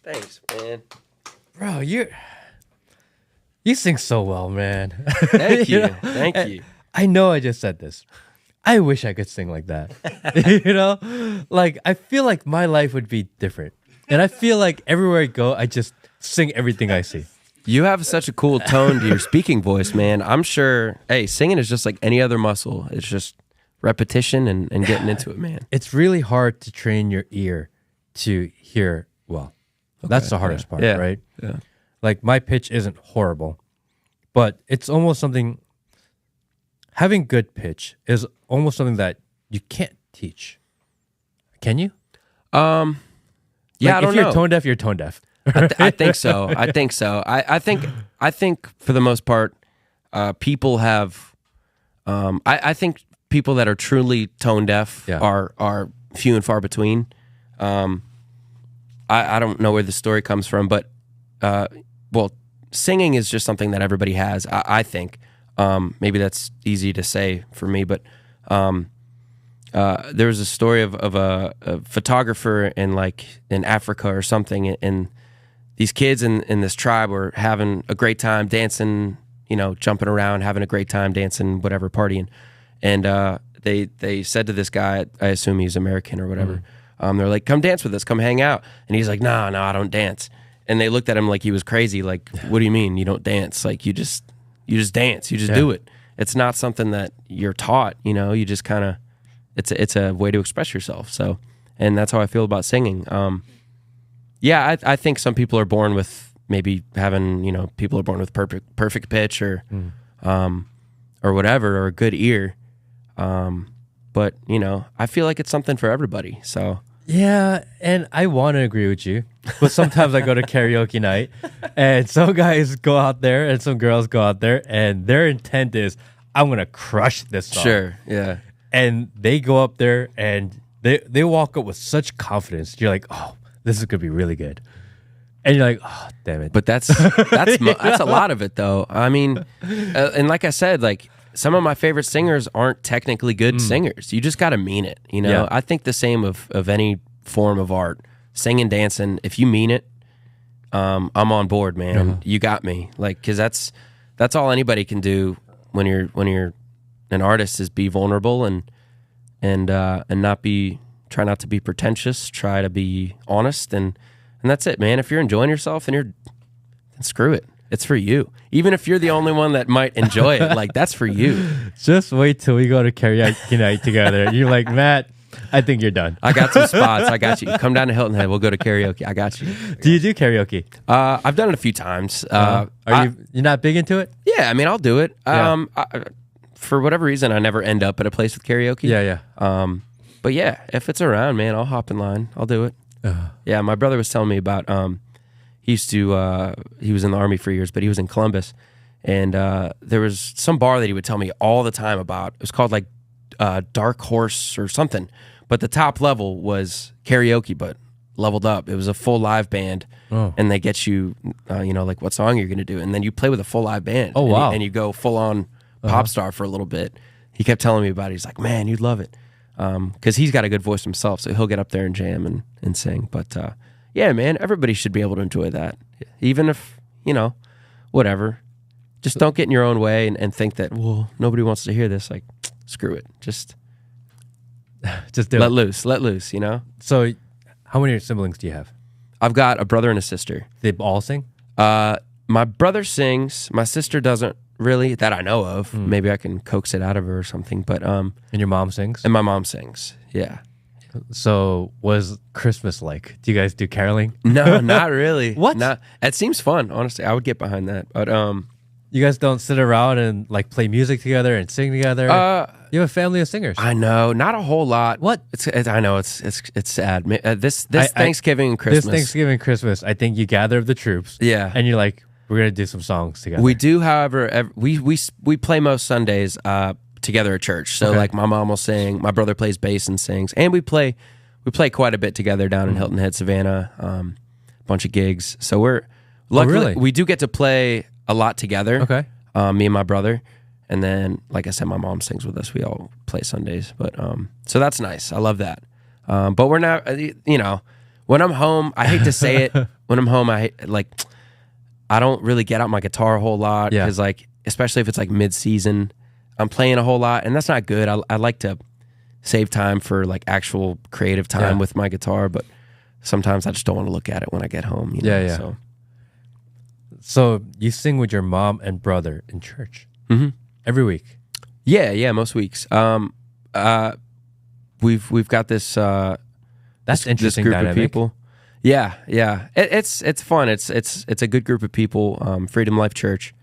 Thanks, man. Bro, you sing so well, man. Thank you. know? Thank you. I know I just said this. I wish I could sing like that. You know? Like, I feel like my life would be different. And I feel like everywhere I go, I just sing everything I see. You have such a cool tone to your speaking voice, man. I'm sure, hey, singing is just like any other muscle. It's just repetition and getting into it, man. It's really hard to train your ear to hear well. That's the hardest part, right? Yeah. Like, my pitch isn't horrible, but it's almost something. Having good pitch is almost something that you can't teach. Can you? Yeah, like, I don't if you're know. tone deaf, you're tone deaf. I think so. I think for the most part, people have. I think people that are truly tone deaf are few and far between. I don't know where the story comes from, but well, singing is just something that everybody has. I think. Maybe that's easy to say for me, but there was a story of a photographer in Africa or something, and these kids in this tribe were having a great time dancing, jumping around, having a great time dancing, whatever, partying, and they said to this guy, I assume he's American or whatever, they're like, "Come dance with us, come hang out," and he's like, "No, I don't dance," and they looked at him like he was crazy, like, "What do you mean you don't dance? Like you just dance, you just do it. It's not something that you're taught, you just kind of, it's a way to express yourself." So, and that's how I feel about singing. Yeah, I think some people are born with maybe having, people are born with perfect pitch or whatever, or a good ear. But I feel like it's something for everybody. So. Yeah, and I want to agree with you, but sometimes I go to karaoke night, and some guys go out there and some girls go out there, and their intent is, I'm gonna crush this song. Sure, yeah. And they go up there and they walk up with such confidence. You're like, oh, this is gonna be really good, and you're like, oh, damn it. But that's a lot of it, though. I mean, and like I said, like, some of my favorite singers aren't technically good singers. You just got to mean it, Yeah. I think the same of any form of art, singing, dancing. If you mean it, I'm on board, man. You got me, like, because that's all anybody can do when you're an artist, is be vulnerable and try not to be pretentious. Try to be honest, and that's it, man. If you're enjoying yourself, then screw it. It's for you. Even if you're the only one that might enjoy it, like, that's for you. Just wait till we go to karaoke night together. You're like, Matt, I think you're done. I got some spots. I got you. Come down to Hilton Head. We'll go to karaoke. I got you. Do you do karaoke? I've done it a few times. You're not big into it? Yeah, I mean, I'll do it. Yeah. For whatever reason, I never end up at a place with karaoke. Yeah. But yeah, if it's around, man, I'll hop in line. I'll do it. Yeah, my brother was telling me about. He used to. He was in the Army for years, but he was in Columbus, and there was some bar that he would tell me all the time about. It was called like Dark Horse or something, but the top level was karaoke, but leveled up. It was a full live band, and they get you, like what song you're gonna do, and then you play with a full live band. Oh, wow. And you go full on pop star for a little bit. He kept telling me about it. He's like, man, you'd love it, because he's got a good voice himself, so he'll get up there and jam and sing. But yeah, man, everybody should be able to enjoy that, even if whatever. Just don't get in your own way and think that, well, nobody wants to hear this. Like, screw it. Just do let it. loose, So, how many siblings do you have? I've got a brother and a sister. They all sing? My brother sings. My sister doesn't really, that I know of. Maybe I can coax it out of her or something. But And your mom sings? and my mom sings. Yeah. So, was Christmas like? Do you guys do caroling? No, not really. What? It seems fun, honestly. I would get behind that. But You guys don't sit around and like play music together and sing together? You have a family of singers. I know, not a whole lot. What? I know it's sad. This Thanksgiving and Christmas. This Thanksgiving and Christmas, I think you gather the troops. Yeah. And you're like, we're going to do some songs together. We do, however, we play most Sundays together at church. So Okay. like my mom will sing, my brother plays bass and sings, and we play quite a bit together down in Hilton Head, Savannah. A bunch of gigs. So we're luckily really? we do get to play a lot together. Okay. Me and my brother, and then like I said, my mom sings with us. We all play Sundays, but so that's nice. I love that. But we're not, when I'm home, I hate to say it. When I'm home, I don't really get out my guitar a whole lot Yeah. because especially if it's like mid-season, I'm playing a whole lot, and that's not good. I like to save time for like actual creative time with my guitar, but sometimes I just don't want to look at it when I get home. Yeah. So you sing with your mom and brother in church every week? Yeah, most weeks. We've got this. That's this interesting group dynamic. of people. Yeah. It's fun. It's a good group of people. Freedom Life Church,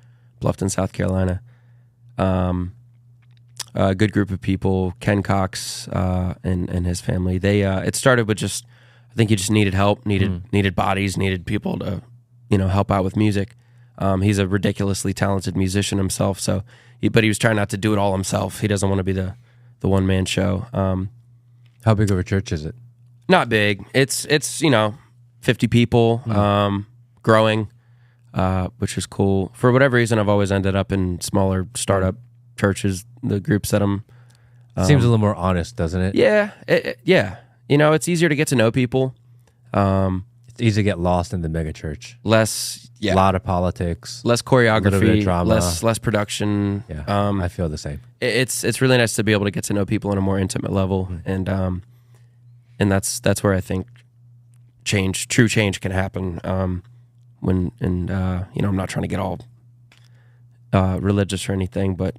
Bluffton, South Carolina. A good group of people. Ken Cox and his family. They it started with just, I think he just needed help, needed bodies, needed people to help out with music. He's a ridiculously talented musician himself, but he was trying not to do it all himself. He doesn't want to be the one man show. How big of a church is it? Not big. It's 50 people, growing, which is cool. For whatever reason, I've always ended up in smaller startup churches, the groups that I'm. Seems a little more honest, doesn't it? Yeah, yeah. It's easier to get to know people. It's easy to get lost in the mega church. Less, A lot of politics. less A little bit choreography, of drama. less production. Yeah, I feel the same. It's really nice to be able to get to know people on a more intimate level, and that's where I think true change can happen. I'm not trying to get all religious or anything, but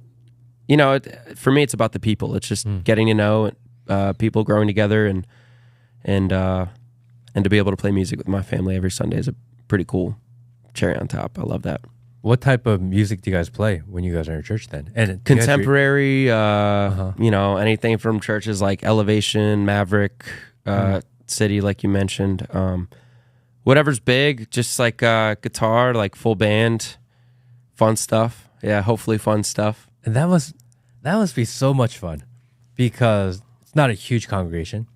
for me, it's about the people. It's just getting to know people, growing together, and to be able to play music with my family every Sunday is a pretty cool cherry on top. I love that. What type of music do you guys play when you guys are in church then? And do you guys Contemporary, anything from churches like Elevation, Maverick, City, like you mentioned. Whatever's big, just like guitar, like full band, fun stuff. Yeah, hopefully fun stuff. And that must be so much fun because it's not a huge congregation.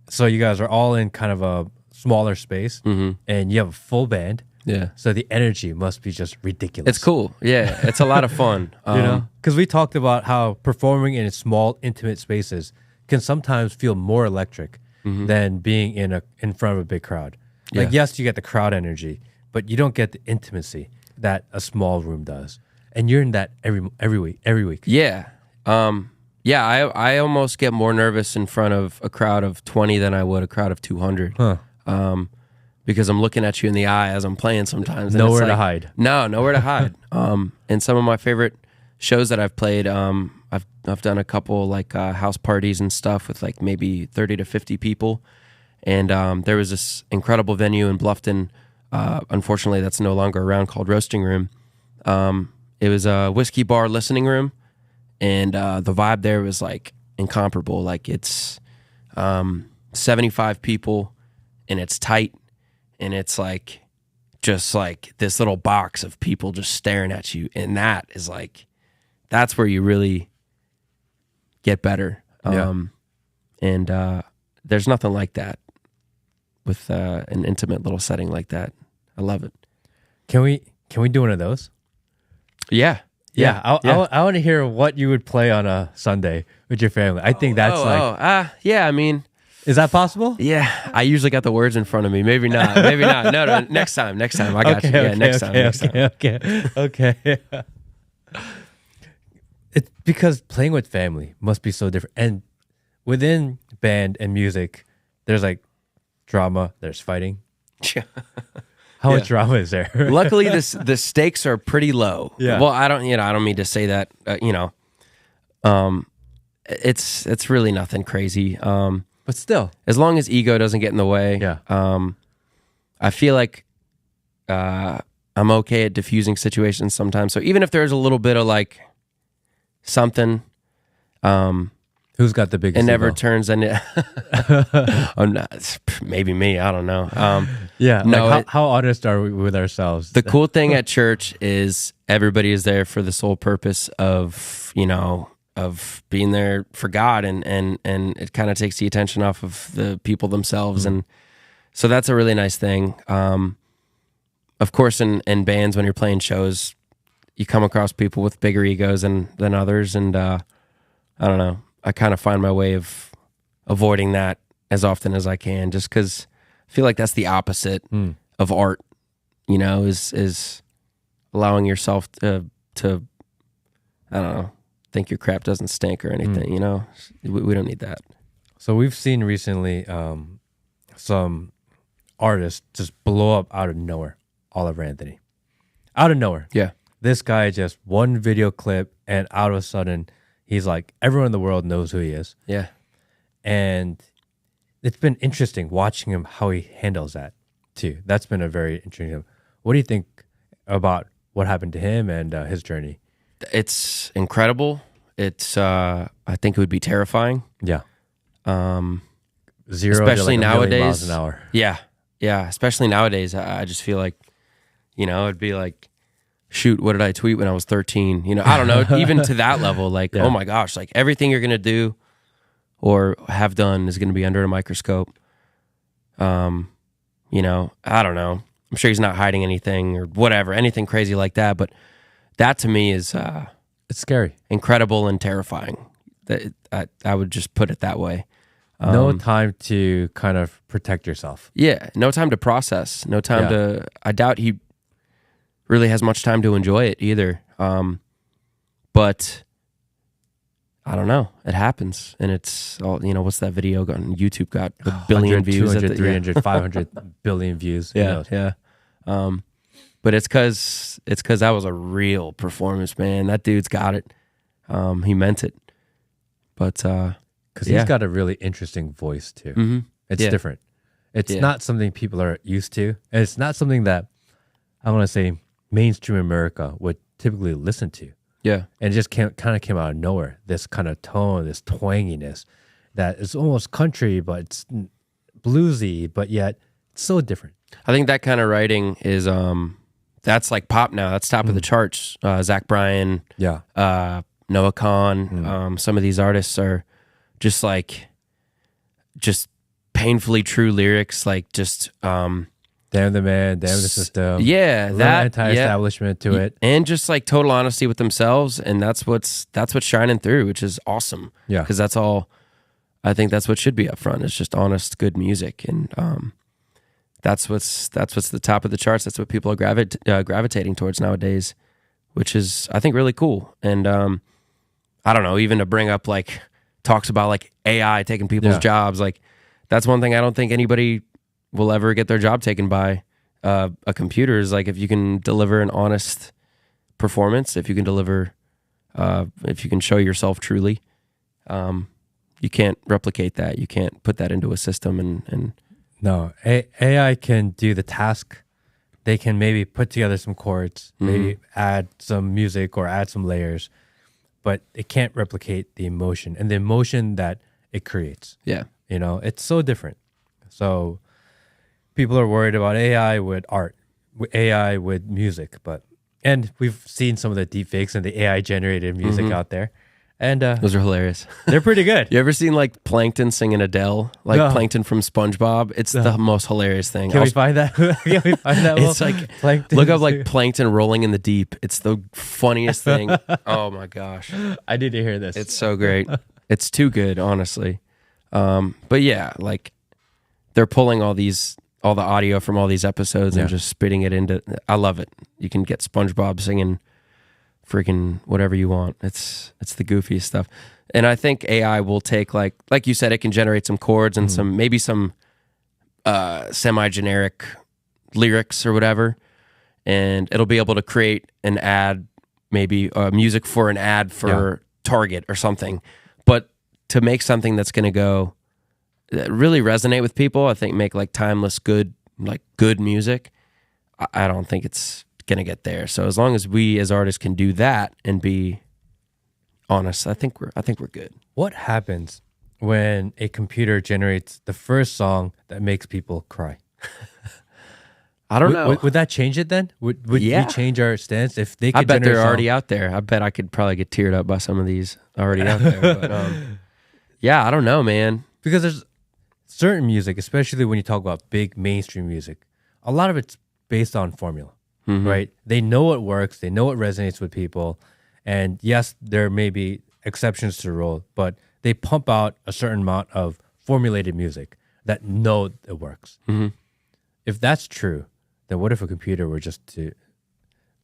So you guys are all in kind of a smaller space and you have a full band. Yeah. So the energy must be just ridiculous. It's cool. Yeah, it's a lot of fun. Because we talked about how performing in small, intimate spaces can sometimes feel more electric than being in front of a big crowd. Like, yes, you get the crowd energy, but you don't get the intimacy that a small room does. And you're in that every week. Yeah. I almost get more nervous in front of a crowd of 20 than I would a crowd of 200. Because I'm looking at you in the eye as I'm playing sometimes. Nowhere to hide. No, nowhere to hide. And some of my favorite shows that I've played, I've done a couple like house parties and stuff with like maybe 30 to 50 people, and there was this incredible venue in Bluffton. Unfortunately, that's no longer around, called Roasting Room. It was a whiskey bar listening room, and the vibe there was like incomparable. Like it's 75 people, and it's tight, and it's like just like this little box of people just staring at you, and that is like, that's where you really get better. And there's nothing like that with an intimate little setting like that. I love it. Can we do one of those? Yeah. I want to hear what you would play on a Sunday with your family. I think that's yeah. I mean, is that possible? yeah. I usually got the words in front of me. Maybe not. Maybe not. No. Next time. I got you. Yeah. Next time. Okay. It's because playing with family must be so different, and within band and music, there's like drama. There's fighting. How much drama is there? Luckily, the stakes are pretty low. Yeah. Well, I don't mean to say that. It's really nothing crazy. But still, As long as ego doesn't get in the way. Yeah. I feel like I'm okay at diffusing situations sometimes. So even if there's a little bit of like something, who's got the biggest? it never ego? turns into. I'm not, maybe me. I don't know. Yeah. No, Like how honest are we with ourselves? The cool thing at church is everybody is there for the sole purpose of, of being there for God, and it kind of takes the attention off of the people themselves. And so that's a really nice thing. Of course, in bands, when you're playing shows, you come across people with bigger egos than others. And I don't know, I kind of find my way of avoiding that as often as I can, just because I feel like that's the opposite of art, is allowing yourself to I don't know, think your crap doesn't stink or anything. We don't need that. So we've seen recently some artists just blow up out of nowhere. Oliver Anthony, out of nowhere. Yeah. This guy just one video clip, and out of a sudden, he's like, everyone in the world knows who he is. Yeah. And it's been interesting watching him, how he handles that too. That's been a very interesting. What do you think about what happened to him and his journey? It's incredible. It's I think it would be terrifying. Yeah. 0 especially to like nowadays. 1,000,000 miles an hour. Yeah. Especially nowadays, I just feel like, it'd be like, shoot, what did I tweet when I was 13? I don't know, even to that level, like, oh my gosh, like everything you're going to do or have done is going to be under a microscope. I don't know. I'm sure he's not hiding anything or whatever, anything crazy like that. But that to me is It's scary. incredible and terrifying. I would just put it that way. No time to kind of protect yourself. Yeah, no time to process. No time to. I doubt he really has much time to enjoy it either. But I don't know. It happens, and it's all. What's that video on YouTube got a billion 100, views? 200, 300, 500 billion views. Who knows? Yeah. But it's because that was a real performance, man. That dude's got it. He meant it. But Because he's got a really interesting voice too. It's different. It's not something people are used to. And it's not something that I want to say mainstream America would typically listen to. Yeah. And it just kind of came out of nowhere. This kind of tone, this twanginess that is almost country, but it's bluesy, but yet it's so different. I think that kind of writing is that's like pop now. That's top of the charts. Zach Bryan, Noah Kahn, some of these artists are just painfully true lyrics, like just damn the man, damn the system. Yeah, that anti-establishment to it, and just like total honesty with themselves, and that's what's shining through, which is awesome. Yeah, because that's all. I think that's what should be up front. It's just honest, good music, and that's what's the top of the charts. That's what people are gravitating towards nowadays, which is I think really cool. And I don't know, even to bring up like talks about like AI taking people's jobs, like that's one thing I don't think anybody will ever get their job taken by a computer. Is like if you can deliver an honest performance, if you can deliver If you can show yourself truly, you can't replicate that. You can't put that into a system. And No, AI can do the task. They can maybe put together some chords, maybe add some music or add some layers, but it can't replicate the emotion and the emotion that it creates. yeah, You know, it's so different. So people are worried about AI with art, with AI with music, and we've seen some of the deepfakes and the AI generated music out there, and those are hilarious. they're pretty good. You ever seen like Plankton singing Adele? Like No. Plankton from SpongeBob? It's the most hilarious thing. Can we find that? Can we find that? It's like, Plankton. look up like Plankton rolling in the deep. It's the funniest thing. Oh my gosh. I need to hear this. It's so great. It's too good, honestly. But yeah, like they're pulling all the audio from all these episodes and just spitting it into. I love it. You can get SpongeBob singing freaking whatever you want. It's the goofiest stuff. And I think AI will take like you said, it can generate some chords and maybe some semi-generic lyrics or whatever, and it'll be able to create an ad, maybe music for an ad for Target or something. But to make something that's going to go really resonate with people, I think make like timeless good music, I don't think it's going to get there. So as long as we as artists can do that and be honest, I think we're good. What happens when a computer generates the first song that makes people cry? I don't know. Would that change it then? Would we change our stance if they could I bet generate they're a song? already out there. I bet I could probably get teared up by some of these already out there. But, yeah, I don't know, man. Because there's certain music, especially when you talk about big mainstream music, a lot of it's based on formula, right? They know what works, they know what resonates with people, and yes, there may be exceptions to the rule, but they pump out a certain amount of formulated music that know it works. If that's true, then what if a computer were just to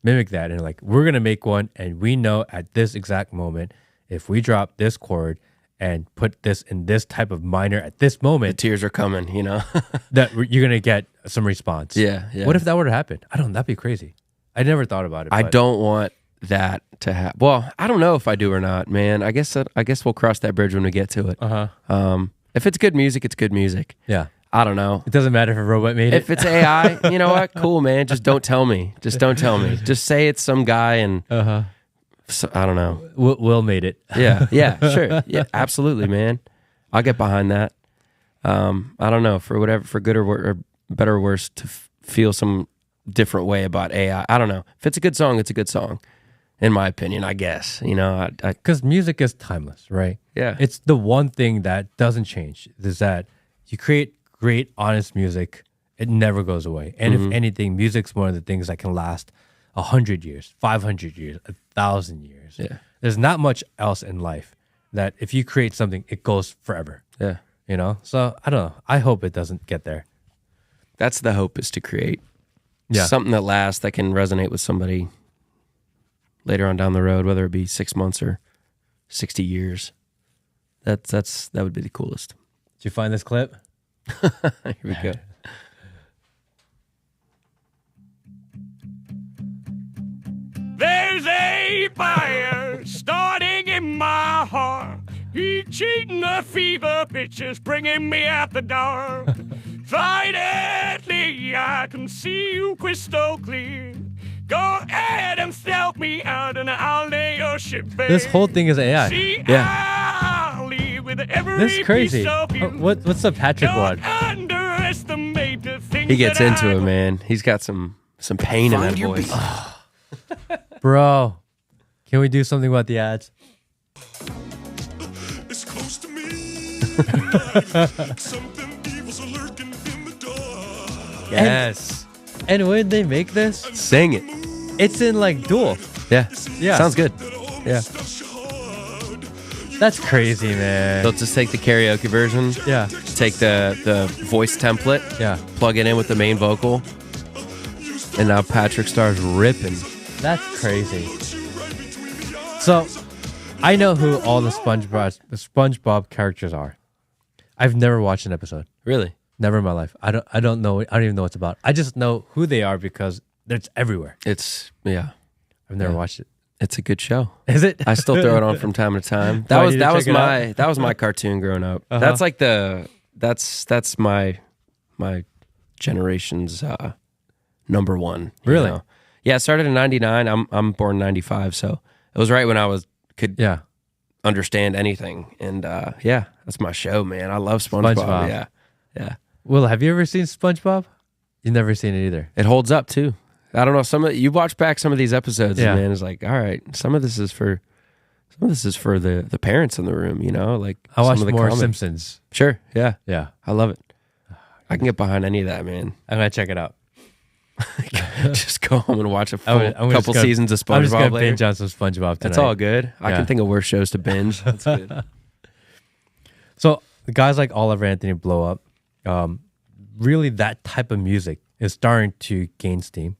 mimic that and like, we're going to make one and we know at this exact moment, if we drop this chord and put this in this type of minor at this The moment, tears are coming, you know? that you're going to get some response. Yeah. What if that were to happen? I don't know. That'd be crazy. I never thought about it. I but- don't want that to happen. Well, I don't know if I do or not, man. I guess we'll cross that bridge when we get to it. If it's good music, it's good music. Yeah. I don't know. It doesn't matter if a robot made it. If it's AI, you know what? Cool, man. Just don't tell me. Just don't tell me. Just say it's some guy and so, I don't know. Will made it. Yeah, sure. Yeah, absolutely, man. I'll get behind that. I don't know, for good or better or worse, to feel some different way about AI. I don't know. If it's a good song, it's a good song, in my opinion, I guess. You know, Because music is timeless, right? Yeah. It's the one thing that doesn't change is that you create great, honest music. It never goes away. And if anything, music's one of the things that can last 100 years, 500 years, 1,000 years. Yeah. There's not much else in life that if you create something, it goes forever. Yeah. You know? So I don't know. I hope it doesn't get there. That's the hope, is to create Yeah. something that lasts, that can resonate with somebody later on down the road, whether it be 6 months or 60 years. That would be the coolest. Did you find this clip? Here we go. There's a fire starting in my heart. He's cheating the fever pitch is bringing me out the dark. Finally, I can see you crystal clear. Go ahead and stealth me out and I'll lay your ship bare. This whole thing is AI. See, Yeah. I'll leave with every This is crazy. piece of you. What's the Patrick Don't one? underestimate the things He gets that into I it, man. He's got some pain in that voice. Bro, can we do something about the ads? It's close to me. Something evil's lurking in the dark. Yes. And when they make this, Sing it. it's in like dual. Yeah. Yeah. Sounds good. Yeah. That's crazy, man. They'll just take the karaoke version, Yeah. take the voice template, Yeah. plug it in with the main vocal, and now Patrick Starr's ripping. That's crazy. So, I know who all the SpongeBob characters are. I've never watched an episode. Really? Never in my life. I don't know. I don't even know what it's about. I just know who they are because it's everywhere. It's, yeah. I've never watched it. It's a good show. Is it? I still throw it on from time to time. That Why was did you that was check it my that was my cartoon growing up. Uh-huh. That's like that's my generation's number one. you Really? know? Yeah, it started in '99. I'm born '95, so it was right when I could Yeah. understand anything. And yeah, that's my show, man. I love SpongeBob. SpongeBob. Yeah. Will, have you ever seen SpongeBob? You've never seen it either. It holds up too. I don't know. You watch back some of these episodes, Yeah. and man, it's like, all right, some of this is for the parents in the room, like I some watched of the more comic- Simpsons. Sure, yeah, Yeah. I love it. I can get behind any of that, man. I'm going to check it out. Just go home and watch a I'm just couple gonna- seasons of I'm just going SpongeBob to later. binge on some SpongeBob tonight. That's all good. I Yeah. can think of worse shows to binge. That's good. So the guys like Oliver Anthony blow up. Really, that type of music is starting to gain steam.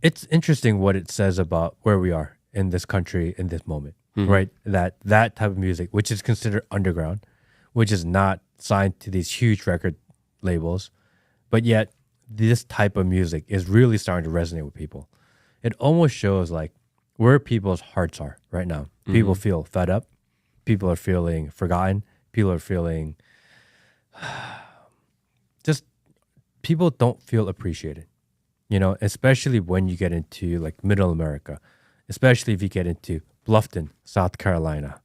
It's interesting what it says about where we are in this country in this moment, right? That type of music, which is considered underground, which is not signed to these huge record labels, but yet this type of music is really starting to resonate with people. It almost shows like where people's hearts are right now. People feel fed up. People are feeling forgotten. People are feeling just people don't feel appreciated, especially when you get into like middle America, especially if you get into Bluffton, South Carolina,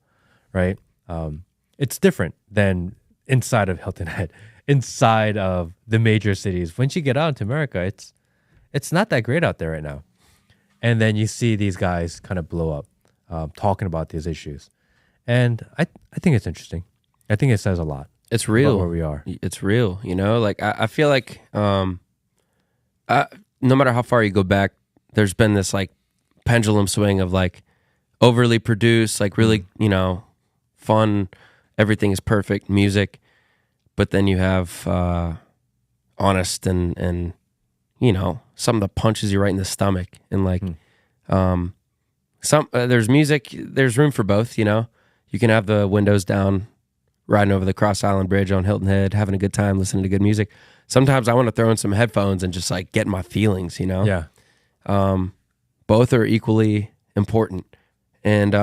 right? It's different than inside of Hilton Head, inside of the major cities. Once you get out into America, it's not that great out there right now. And then you see these guys kind of blow up, talking about these issues. And I think it's interesting. I think it says a lot. It's real about where we are. It's real, Like I feel like no matter how far you go back, there's been this like pendulum swing of like overly produced, like really fun, everything is perfect music, but then you have honest and some of the punches you right in the stomach, and like there's music, there's room for both. You can have the windows down, riding over the Cross Island Bridge on Hilton Head, having a good time, listening to good music. Sometimes I want to throw in some headphones and just like get my feelings, Yeah. Both are equally important. And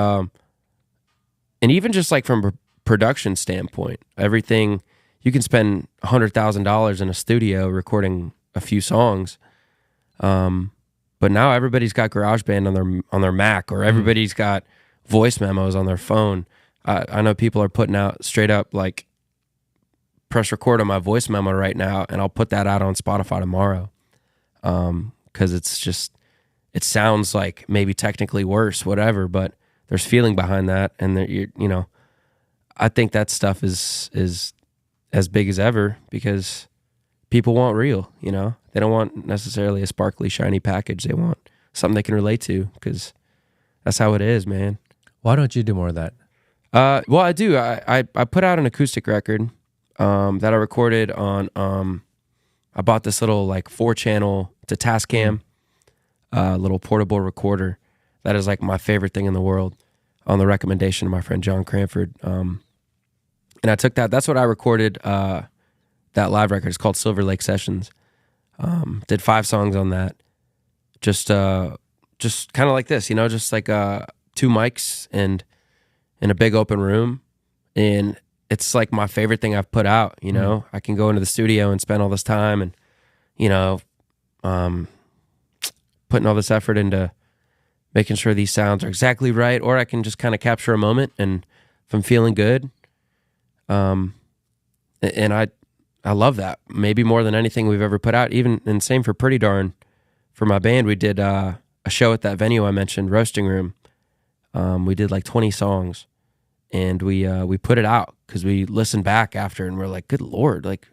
even just like from a production standpoint, everything, you can spend $100,000 in a studio recording a few songs. But now everybody's got GarageBand on their Mac, or everybody's got voice memos on their phone. I know people are putting out straight up like press record on my voice memo right now, and I'll put that out on Spotify tomorrow. Because it sounds like maybe technically worse, whatever, but there's feeling behind that, and I think that stuff is as big as ever because people want real. They don't want necessarily a sparkly, shiny package. They want something they can relate to, because that's how it is, man. Why don't you do more of that? Well, I do. I put out an acoustic record that I recorded on. I bought this little like 4-channel. It's a Tascam, little portable recorder. That is like my favorite thing in the world, on the recommendation of my friend John Cranford. And I took that. That's what I recorded. That live record. It's called Silver Lake Sessions. Did 5 songs on that. Just kind of like this, just like 2 mics and in a big open room, and it's like my favorite thing I've put out. I can go into the studio and spend all this time and putting all this effort into making sure these sounds are exactly right, or I can just kind of capture a moment, and if I'm feeling good, and I love that maybe more than anything we've ever put out. Even, and same for Pretty Darn. For my band, we did a show at that venue I mentioned, Roasting Room. We did like 20 songs, and we put it out because we listened back after, and we're like, good Lord, like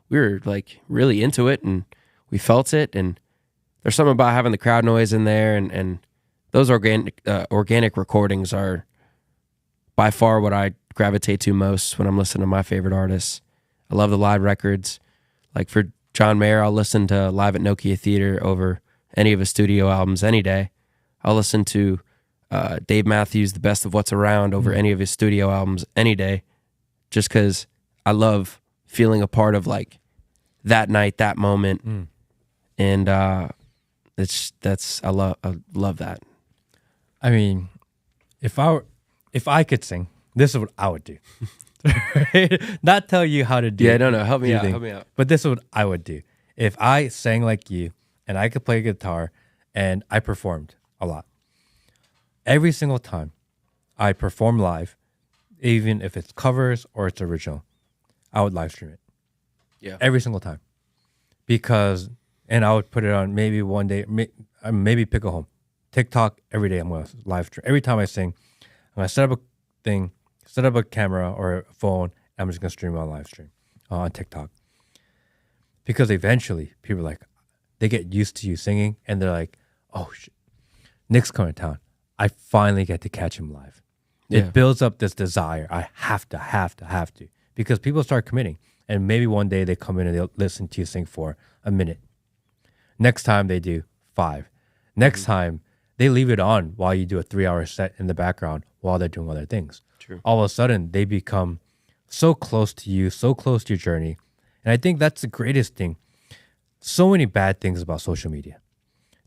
we were like really into it, and we felt it. And there's something about having the crowd noise in there, and those organic recordings are by far what I gravitate to most when I'm listening to my favorite artists. I love the live records. Like for John Mayer, I'll listen to Live at Nokia Theater over any of his studio albums any day. I'll listen to Dave Matthews, The Best of What's Around, over any of his studio albums any day, just because I love feeling a part of like that night, that moment, and I love that. I mean, if I could sing, this is what I would do. Not tell you how to do. Yeah, no. Help me do out. things, Help me out. But this is what I would do. If I sang like you and I could play guitar and I performed a lot, every single time I perform live, even if it's covers or it's original, I would live stream it. Yeah. Every single time. And I would put it on maybe one day, maybe pick a home. TikTok, every day I'm going to live stream. Every time I sing, I'm going to set up a camera or a phone, I'm just going to stream it on live stream on TikTok. Because eventually, people are like, they get used to you singing, and they're like, oh, shit, Nick's coming to town. I finally get to catch him live. Yeah. It builds up this desire. I have to. Because people start committing. And maybe one day they come in and they'll listen to you sing for a minute. Next time they do 5. Next time they leave it on while you do a 3-hour set in the background while they're doing other things. True. All of a sudden they become so close to you, so close to your journey. And I think that's the greatest thing. So many bad things about social media.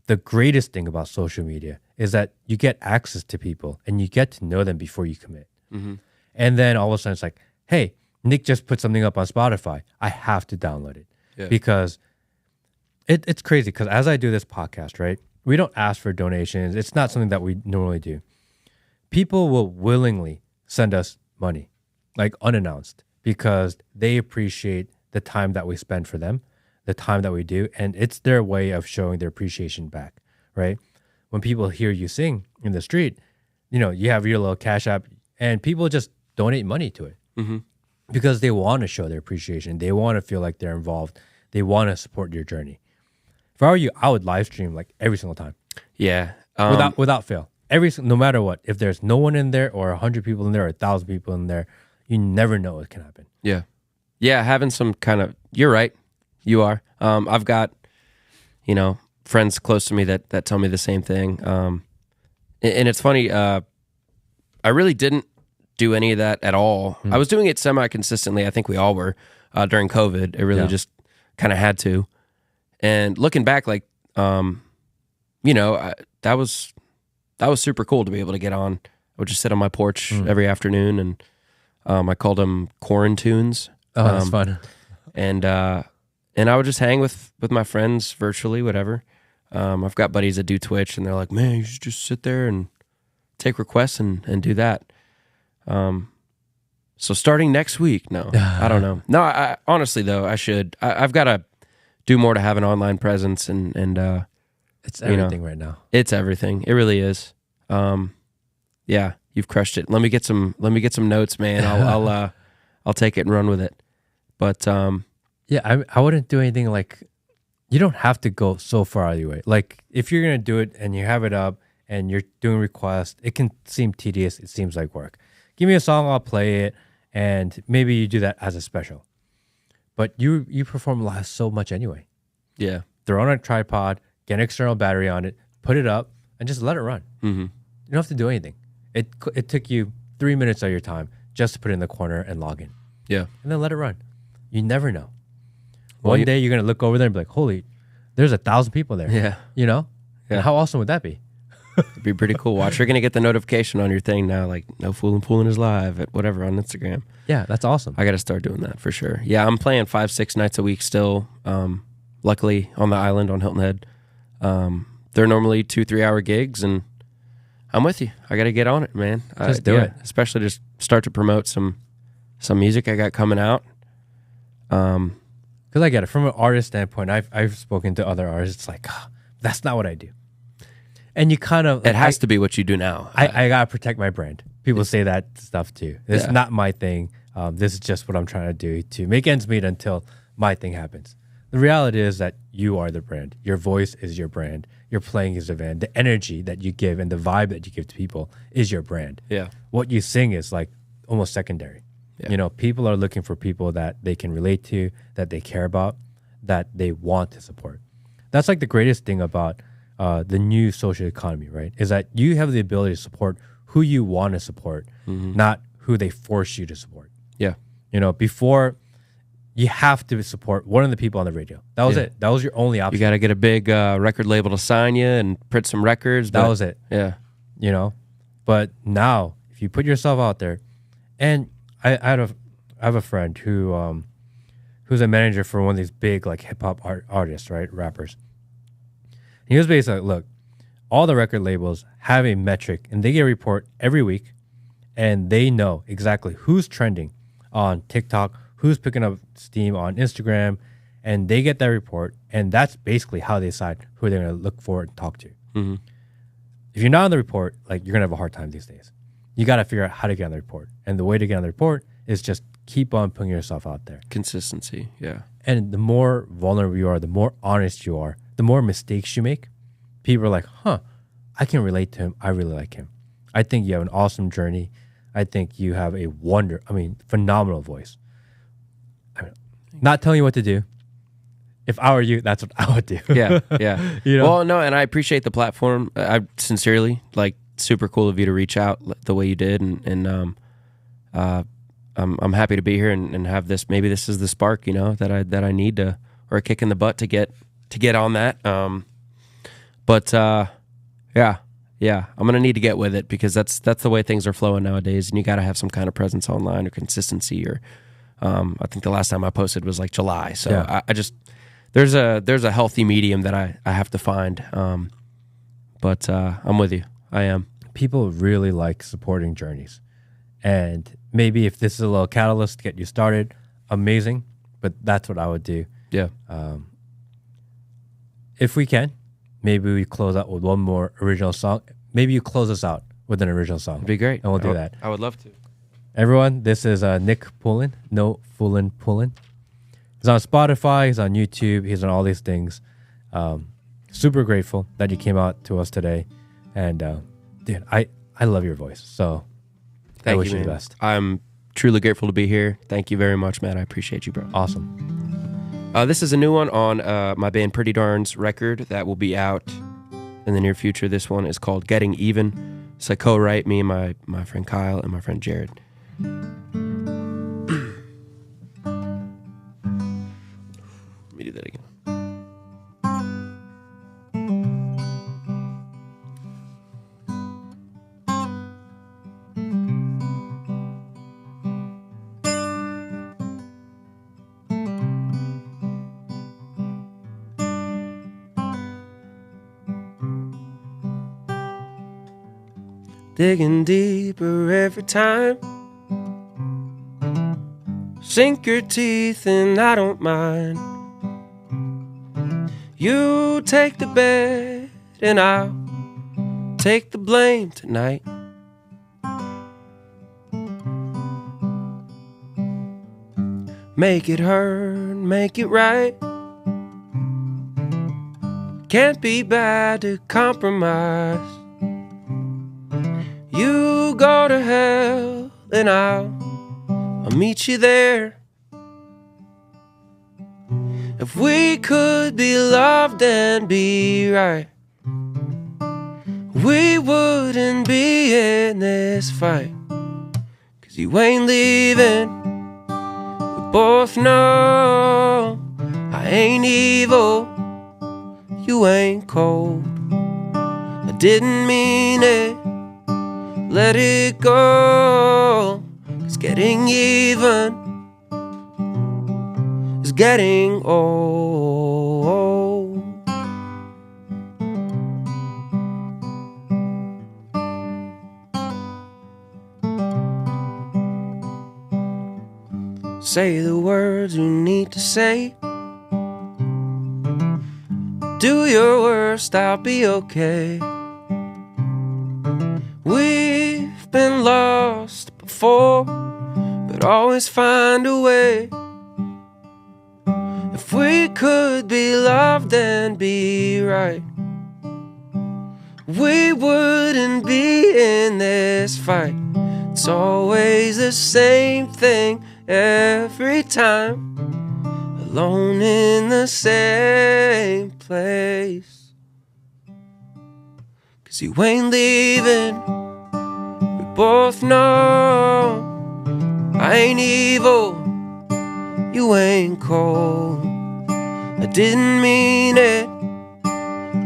The greatest thing about social media is that you get access to people and you get to know them before you commit. And then all of a sudden it's like, hey, Nick just put something up on Spotify. I have to download it. Yeah. Because it's crazy. Because as I do this podcast, right, we don't ask for donations. It's not something that we normally do. People will willingly send us money, like unannounced, because they appreciate the time that we spend for them, the time that we do, and it's their way of showing their appreciation back, right? When people hear you sing in the street, you have your little Cash App, and people just donate money to it because they want to show their appreciation. They want to feel like they're involved. They want to support your journey. If I were you, I would live stream like every single time. Yeah. Without fail. No matter what. If there's no one in there or 100 people in there or 1,000 people in there, you never know what can happen. Yeah. Yeah, having some kind of, you're right. You are. I've got, friends close to me that tell me the same thing. And it's funny, I really didn't do any of that at all. I was doing it semi-consistently. I think we all were during COVID. It really just kind of had to. And looking back, like, that was super cool to be able to get on. I would just sit on my porch every afternoon, and I called them quarantunes. Oh, that's fun. And I would just hang with my friends virtually, whatever. I've got buddies that do Twitch, and they're like, man, you should just sit there and take requests and do that. So starting next week, no, I don't know. No, I honestly though, I should. I've got to do more to have an online presence, and it's everything right now. It's everything. It really is. Yeah, you've crushed it. Let me get some notes, man. I'll take it and run with it. But yeah, I wouldn't do anything like, you don't have to go so far out of your way. Like if you're gonna do it and you have it up and you're doing requests, it can seem tedious. It seems like work. Give me a song, I'll play it, and maybe you do that as a special. But you perform live so much anyway. yeah, Throw on a tripod, get an external battery on it, put it up, and just let it run. You don't have to do anything. It took you 3 minutes of your time just to put it in the corner and log in, yeah. and then let it run. You never know. Well, One day you're gonna look over there and be like, "Holy, there's 1,000 people there." Yeah. And Yeah. how awesome would that be? It'd be pretty cool. Watch, you're gonna get the notification on your thing now, like no fooling, Poulin is live at whatever on Instagram. Yeah, that's awesome. I got to start doing that for sure. Yeah, I'm playing 5-6 nights a week still. Luckily on the island on Hilton Head. They're normally 2-3 hour gigs, and I'm with you. I got to get on it, man. Just do it. Especially just start to promote some music I got coming out. Because I get it from an artist standpoint. I've spoken to other artists. It's like, that's not what I do. And you kind of, It has to be what you do now. I gotta protect my brand. People say that stuff too. It's Yeah. not my thing. This is just what I'm trying to do to make ends meet until my thing happens. The reality is that you are the brand. Your voice is your brand. Your playing is the brand. The energy that you give and the vibe that you give to people is your brand. Yeah. What you sing is like almost secondary. Yeah. People are looking for people that they can relate to, that they care about, that they want to support. That's like the greatest thing about the new social economy, right? Is that you have the ability to support who you want to support, not who they force you to support. Yeah. Before you have to support one of the people on the radio. That was Yeah. it. That was your only option. You got to get a big record label to sign you and print some records. That but- was it. Yeah. you know. But now, if you put yourself out there, and I have a friend who's a manager for one of these big like hip hop artists, right, rappers. He was basically like, look, all the record labels have a metric, and they get a report every week, and they know exactly who's trending on TikTok, who's picking up steam on Instagram, and they get that report, and that's basically how they decide who they're going to look for and talk to. Mm-hmm. If you're not on the report, like, you're going to have a hard time these days. You got to figure out how to get on the report, and the way to get on the report is just keep on putting yourself out there. Consistency, yeah. And the more vulnerable you are, the more honest you are, the more mistakes you make, people are like, huh, I can relate to him. I really like him. I think you have an awesome journey. I think you have a phenomenal voice. Not telling you what to do. If I were you, that's what I would do. Yeah. You know? Well, no, and I appreciate the platform. I sincerely, like, super cool of you to reach out the way you did, and I'm happy to be here and have this. Maybe this is the spark, you know, that I need to, or a kick in the butt to get on that. Yeah, I'm gonna need to get with it, because that's the way things are flowing nowadays, and you got to have some kind of presence online or consistency. Or I think the last time I posted was like July, so yeah. I just there's a healthy medium that I have to find. But I'm with you. I am. People really like supporting journeys, and maybe if this is a little catalyst to get you started, amazing. But that's what I would do. Yeah. If we can, maybe we close out with one more original song. Maybe you close us out with an original song. It'd be great. And we'll do that. I would love to. Everyone, this is Nick Poulin. No Poulin. He's on Spotify. He's on YouTube. He's on all these things. Super grateful that you came out to us today. And, dude, I love your voice. So I wish you the best. I'm truly grateful to be here. Thank you very much, Matt. I appreciate you, bro. Awesome. This is a new one on my band Pretty Darn's record that will be out in the near future. This one is called Getting Even. It's a co-write, me and my friend Kyle and my friend Jared. Let me do that again. Digging deeper every time. Sink your teeth and I don't mind. You take the bed and I'll take the blame tonight. Make it hurt, make it right. Can't be bad to compromise. You go to hell and I'll meet you there. If we could be loved and be right, we wouldn't be in this fight. 'Cause you ain't leaving. We both know I ain't evil. You ain't cold. I didn't mean it. Let it go. 'Cause getting even is getting old. Say the words you need to say. Do your worst, I'll be okay. We've been lost before, but always find a way. If we could be loved and be right, we wouldn't be in this fight. It's always the same thing every time. Alone in the same place. 'Cause you ain't leaving. We both know I ain't evil. You ain't cold. I didn't mean it.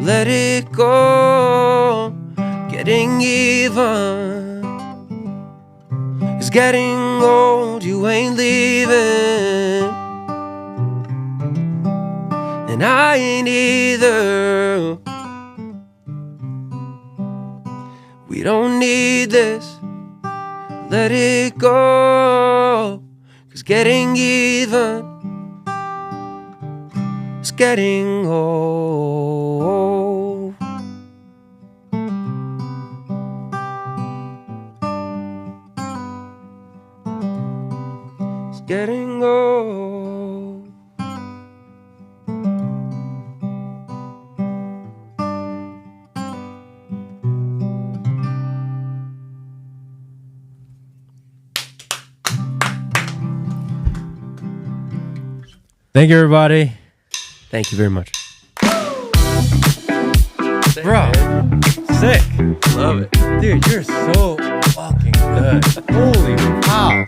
Let it go. getting even. 'Cause getting old, you ain't leaving. And I ain't either. We don't need this, let it go. 'Cause getting even is getting old. It's getting old. Thank you, everybody. Thank you very much. Bro, sick. Love it. Dude, you're so fucking good. Holy cow.